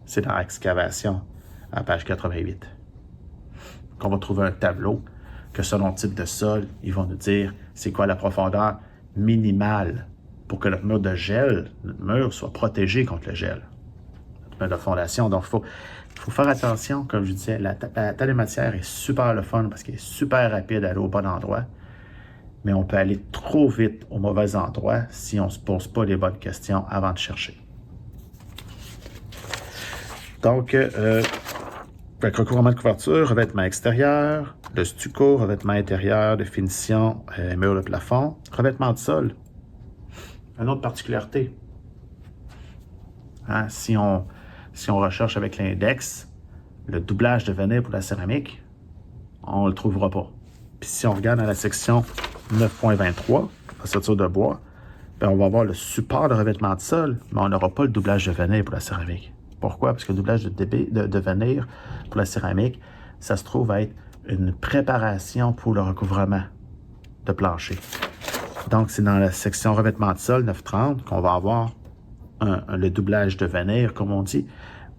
C'est dans l'excavation, à page 88. On va trouver un tableau que selon le type de sol, ils vont nous dire c'est quoi la profondeur minimale pour que notre mur de gel, notre mur soit protégé contre le gel. Notre mur de fondation. Donc, il faut faire attention, comme je disais, la table des matières est super le fun parce qu'elle est super rapide à aller au bon endroit, mais on peut aller trop vite au mauvais endroit si on ne se pose pas les bonnes questions avant de chercher. Donc, recouvrement de couverture, revêtement extérieur, le stucco, revêtement intérieur, de finition, mur de plafond, revêtement de sol. Une autre particularité. Hein, si on recherche avec l'index, le doublage de veneer pour la céramique, on ne le trouvera pas. Puis si on regarde dans la section 9.23, ossature de bois, bien on va avoir le support de revêtement de sol, mais on n'aura pas le doublage de veneer pour la céramique. Pourquoi? Parce que le doublage de veneer pour la céramique, ça se trouve à être une préparation pour le recouvrement de plancher. Donc, c'est dans la section revêtement de sol 9.30 qu'on va avoir le doublage de veneer, comme on dit,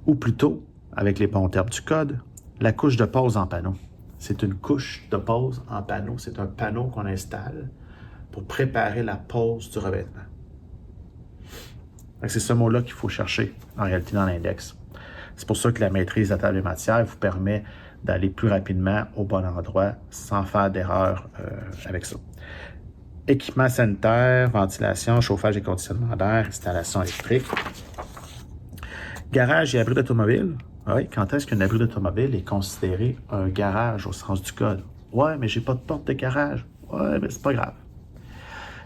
ou plutôt, avec les bons termes du code, la couche de pose en panneau. C'est une couche de pose en panneau. C'est un panneau qu'on installe pour préparer la pose du revêtement. C'est ce mot-là qu'il faut chercher, en réalité, dans l'index. C'est pour ça que la maîtrise de la table des matières vous permet d'aller plus rapidement au bon endroit sans faire d'erreur avec ça. Équipement sanitaire, ventilation, chauffage et conditionnement d'air, installation électrique. Garage et abri d'automobile. Oui, quand est-ce qu'un abri d'automobile est considéré un garage au sens du code? Ouais, mais j'ai pas de porte de garage. Ouais, mais c'est pas grave.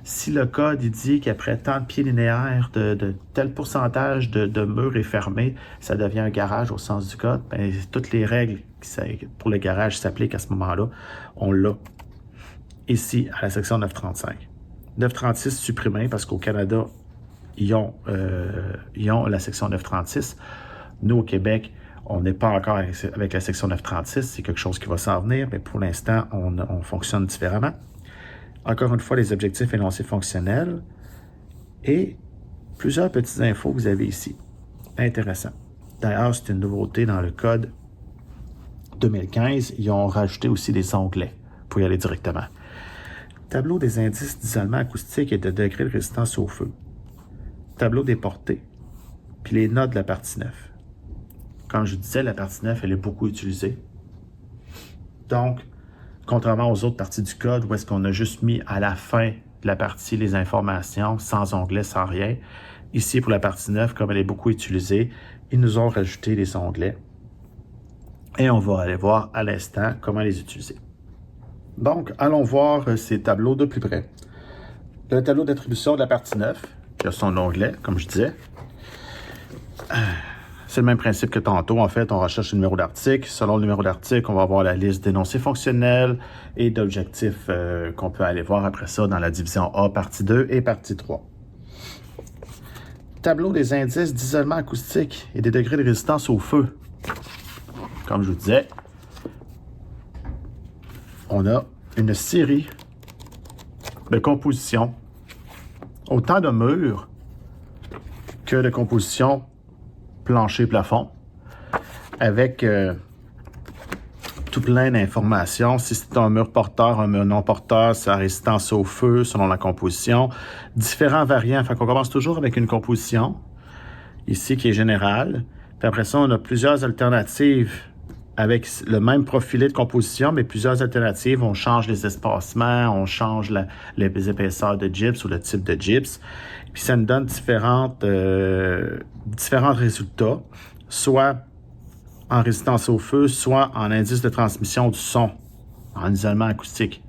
Si le code il dit qu'après tant de pieds linéaires, de tel pourcentage de mur est fermé, ça devient un garage au sens du code, bien, toutes les règles pour le garage s'appliquent à ce moment-là. On l'a ici à la section 935. 936 supprimé parce qu'au Canada, ils ont la section 936. Nous, au Québec, on n'est pas encore avec la section 936. C'est quelque chose qui va s'en venir, mais pour l'instant, on fonctionne différemment. Encore une fois, les objectifs énoncés fonctionnels et plusieurs petites infos que vous avez ici. Intéressant. D'ailleurs, c'est une nouveauté dans le code 2015. Ils ont rajouté aussi des onglets pour y aller directement. Tableau des indices d'isolement acoustique et de degré de résistance au feu. Tableau des portées. Puis les notes de la partie 9. Comme je disais, la partie 9, elle est beaucoup utilisée. Donc, contrairement aux autres parties du code où est-ce qu'on a juste mis à la fin de la partie les informations, sans onglet, sans rien, ici pour la partie 9, comme elle est beaucoup utilisée, ils nous ont rajouté les onglets. Et on va aller voir à l'instant comment les utiliser. Donc, allons voir ces tableaux de plus près. Le tableau d'attribution de la partie 9, qui a son onglet, comme je disais. C'est le même principe que tantôt. En fait, on recherche le numéro d'article. Selon le numéro d'article, on va avoir la liste d'énoncés fonctionnels et d'objectifs qu'on peut aller voir après ça dans la division A, partie 2 et partie 3. Tableau des indices d'isolement acoustique et des degrés de résistance au feu. Comme je vous disais, on a une série de compositions, autant de murs que de compositions plancher-plafond, avec tout plein d'informations. Si c'est un mur porteur, un mur non porteur, sa résistance au feu selon la composition. Différents variants. Fait qu'on commence toujours avec une composition, ici qui est générale. Puis après ça, on a plusieurs alternatives avec le même profilé de composition, mais plusieurs alternatives. On change les espacements, on change les épaisseurs de gyps ou le type de gyps. Puis ça nous donne différents résultats, soit en résistance au feu, soit en indice de transmission du son, en isolement acoustique.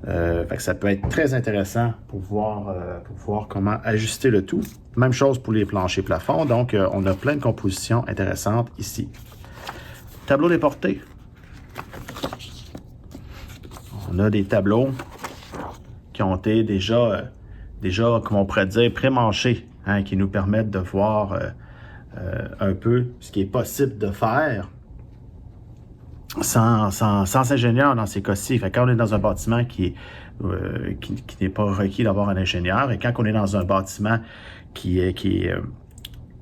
Fait que ça peut être très intéressant pour voir comment ajuster le tout. Même chose pour les planchers plafonds. Donc, on a plein de compositions intéressantes ici. Tableau des portées. On a des tableaux qui ont été déjà, comme on pourrait dire, pré-manchés, hein, qui nous permettent de voir un peu ce qui est possible de faire sans ingénieur dans ces cas-ci. Fait que quand on est dans un bâtiment qui n'est pas requis d'avoir un ingénieur, et quand on est dans un bâtiment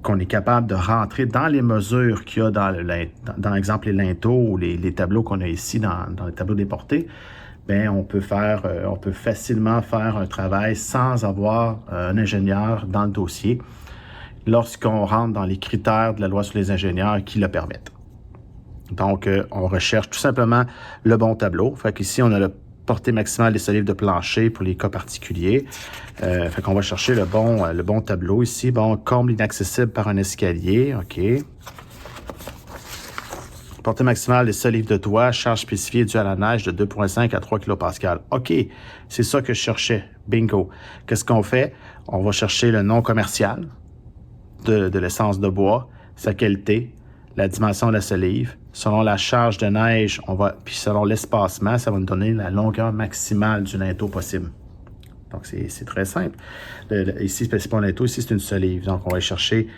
qu'on est capable de rentrer dans les mesures qu'il y a dans exemple, les linteaux ou les tableaux qu'on a ici dans les tableaux des portées, bien, on peut facilement faire un travail sans avoir un ingénieur dans le dossier lorsqu'on rentre dans les critères de la loi sur les ingénieurs qui le permettent. Donc, on recherche tout simplement le bon tableau. Fait qu'ici, on a la portée maximale des solives de plancher pour les cas particuliers. Fait qu'on va chercher le bon tableau ici. Bon, comble inaccessible par un escalier. OK. Portée maximale des solives de toit, charge spécifiée due à la neige de 2,5 à 3 kPa. OK, c'est ça que je cherchais. Bingo. Qu'est-ce qu'on fait? On va chercher le nom commercial de l'essence de bois, sa qualité, la dimension de la solive. Selon la charge de neige, puis selon l'espacement, ça va nous donner la longueur maximale du linteau possible. Donc, c'est très simple. Ici, c'est pas un linteau, ici, c'est une solive. Donc, on va chercher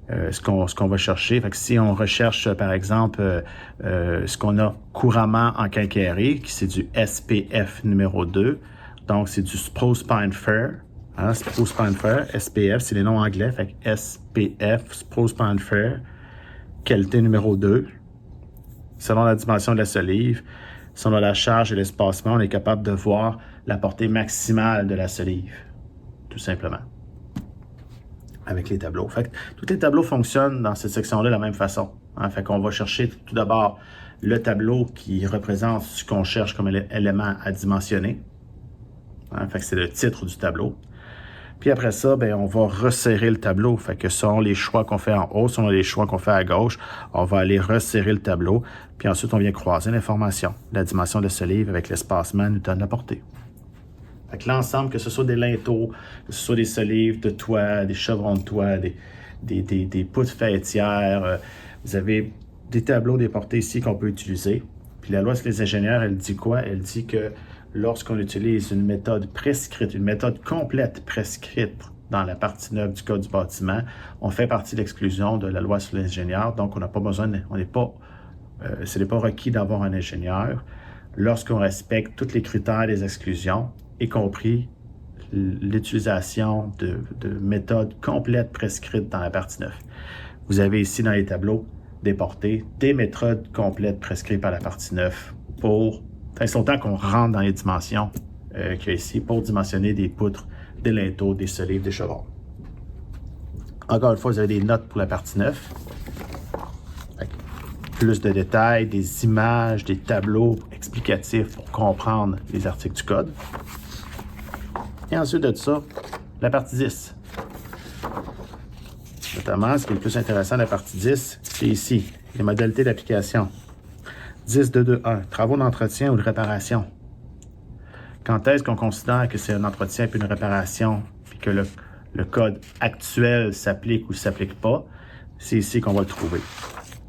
ce qu'on va chercher. Fait que si on recherche, par exemple, ce qu'on a couramment en quincaillerie, qui c'est du SPF numéro 2, donc c'est du Spruce Pine Fir. Hein, Spruce Pine Fir, SPF, c'est les noms anglais. Fait que SPF, Spruce Pine Fir, qualité numéro 2. Selon la dimension de la solive, selon la charge et l'espacement, on est capable de voir la portée maximale de la solive, tout simplement, avec les tableaux. Fait que tous les tableaux fonctionnent dans cette section-là de la même façon. Hein? Fait qu'on va chercher tout d'abord le tableau qui représente ce qu'on cherche comme élément à dimensionner. Hein? Fait que c'est le titre du tableau. Puis après ça, bien, on va resserrer le tableau. Fait que selon les choix qu'on fait en haut, selon les choix qu'on fait à gauche, on va aller resserrer le tableau. Puis ensuite, on vient croiser l'information. La dimension de ce livre avec l'espacement nous donne la portée. Fait que l'ensemble, que ce soit des linteaux, que ce soit des solives de toit, des chevrons de toit, des poutres faîtières, vous avez des tableaux déportés ici qu'on peut utiliser. Puis la loi sur les ingénieurs, elle dit quoi? Elle dit que lorsqu'on utilise une méthode prescrite, une méthode complète prescrite dans la partie 9 du Code du bâtiment, on fait partie de l'exclusion de la loi sur l'ingénieur, donc on n'a pas besoin, ce n'est pas requis d'avoir un ingénieur lorsqu'on respecte tous les critères des exclusions, y compris l'utilisation de méthodes complètes prescrites dans la partie 9. Vous avez ici dans les tableaux déportés des méthodes complètes prescrites par la partie 9 pour, c'est longtemps qu'on rentre dans les dimensions qu'il y a ici pour dimensionner des poutres, des linteaux, des solives, des chevrons. Encore une fois, vous avez des notes pour la partie 9. Plus de détails, des images, des tableaux explicatifs pour comprendre les articles du code. Et ensuite de ça, la partie 10. Notamment, ce qui est le plus intéressant de la partie 10, c'est ici, les modalités d'application. 10.2.2.1, travaux d'entretien ou de réparation. Quand est-ce qu'on considère que c'est un entretien puis une réparation, puis que le code actuel s'applique ou ne s'applique pas, c'est ici qu'on va le trouver.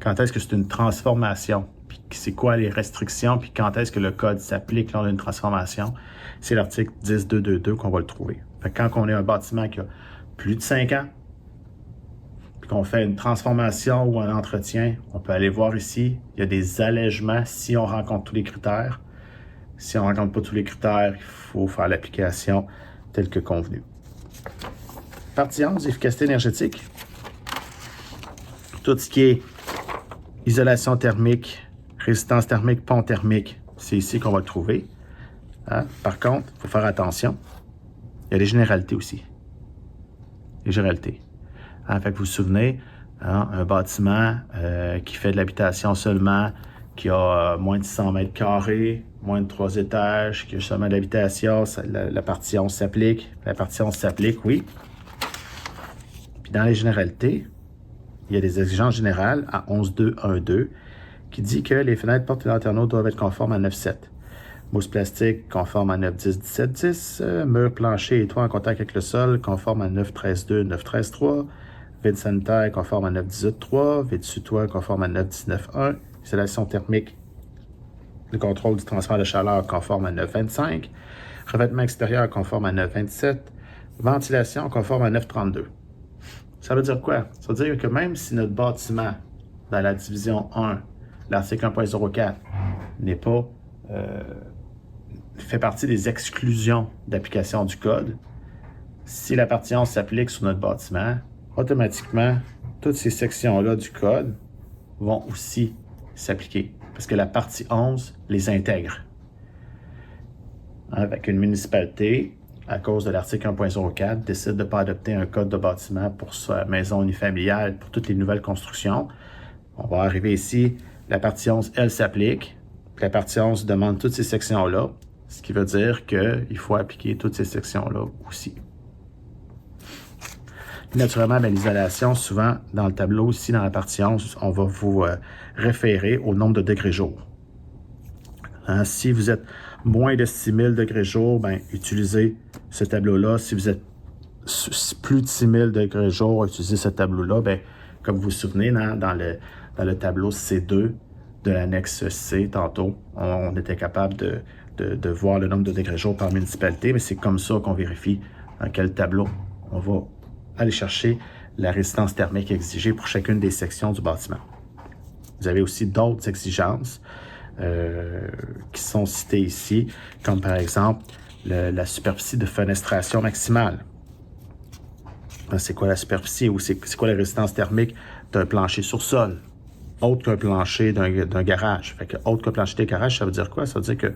Quand est-ce que c'est une transformation, puis c'est quoi les restrictions, puis quand est-ce que le code s'applique lors d'une transformation, c'est l'article 10.2.2.2 qu'on va le trouver. Fait que quand on a un bâtiment qui a plus de 5 ans, puis qu'on fait une transformation ou un entretien, on peut aller voir ici, il y a des allègements si on rencontre tous les critères. Si on ne rencontre pas tous les critères, il faut faire l'application telle que convenu. Partie 11, efficacité énergétique. Tout ce qui est isolation thermique, résistance thermique, pont thermique, c'est ici qu'on va le trouver. Hein? Par contre, il faut faire attention. Il y a des généralités aussi. Les généralités. Hein? Fait que vous vous souvenez, hein, un bâtiment qui fait de l'habitation seulement, qui a moins de 100 mètres carrés, moins de 3 étages, qui a seulement de l'habitation, la partie 11 s'applique. La partie 11 s'applique, oui. Puis dans les généralités, il y a des exigences générales à 11.2.1.2 qui dit que les fenêtres, portes et lanternaux doivent être conformes à 9.7. Mousse plastique conforme à 9.10.17.10. Mur, plancher et toit en contact avec le sol conforme à 9.13.2, 9.13.3. Vide sanitaire conforme à 9.18.3. Vide dessus toit conforme à 9.19.1. Isolation thermique, le contrôle du transfert de chaleur conforme à 9.25. Revêtement extérieur conforme à 9.27. Ventilation conforme à 9.32. Ça veut dire quoi? Ça veut dire que même si notre bâtiment, dans la division 1, l'article 1.04, n'est pas fait partie des exclusions d'application du code, si la partie 11 s'applique sur notre bâtiment, automatiquement, toutes ces sections-là du code vont aussi s'appliquer, parce que la partie 11 les intègre. Avec une municipalité, à cause de l'article 1.04, décide de ne pas adopter un code de bâtiment pour sa maison unifamiliale, pour toutes les nouvelles constructions. On va arriver ici, la partie 11, elle s'applique. La partie 11 demande toutes ces sections-là, ce qui veut dire qu'il faut appliquer toutes ces sections-là aussi. Naturellement, l'isolation, souvent, dans le tableau, ici, dans la partie 11, on va vous référer au nombre de degrés jour. Hein, si vous êtes moins de 6000 degrés jour, utilisez ce tableau-là. Si vous êtes plus de 6000 degrés jour, utilisez ce tableau-là. Comme vous vous souvenez, dans le tableau C2 de l'annexe C, tantôt, on était capable de voir le nombre de degrés jour par municipalité, mais c'est comme ça qu'on vérifie dans quel tableau on va aller chercher la résistance thermique exigée pour chacune des sections du bâtiment. Vous avez aussi d'autres exigences qui sont citées ici, comme par exemple la superficie de fenestration maximale. C'est quoi la superficie ou c'est quoi la résistance thermique d'un plancher sur sol, autre qu'un plancher d'un garage. Fait que autre qu'un plancher de garage, ça veut dire quoi? Ça veut dire que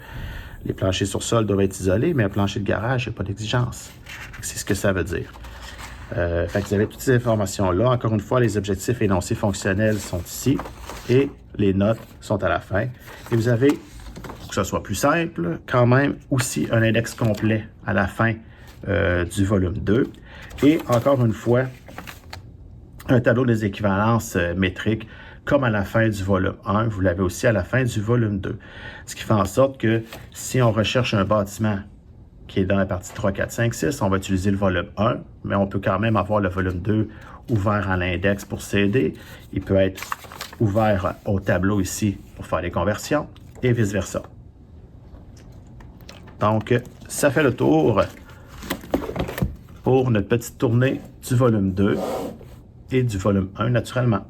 les planchers sur sol doivent être isolés, mais un plancher de garage, il n'y a pas d'exigence. C'est ce que ça veut dire. Fait que vous avez toutes ces informations-là. Encore une fois, les objectifs énoncés fonctionnels sont ici et les notes sont à la fin. Et vous avez, pour que ce soit plus simple, quand même aussi un index complet à la fin du volume 2. Et encore une fois, un tableau des équivalences métriques comme à la fin du volume 1, vous l'avez aussi à la fin du volume 2. Ce qui fait en sorte que si on recherche un bâtiment qui est dans la partie 3, 4, 5, 6, on va utiliser le volume 1, mais on peut quand même avoir le volume 2 ouvert à l'index pour CD. Il peut être ouvert au tableau ici pour faire les conversions et vice-versa. Donc, ça fait le tour pour notre petite tournée du volume 2 et du volume 1 naturellement.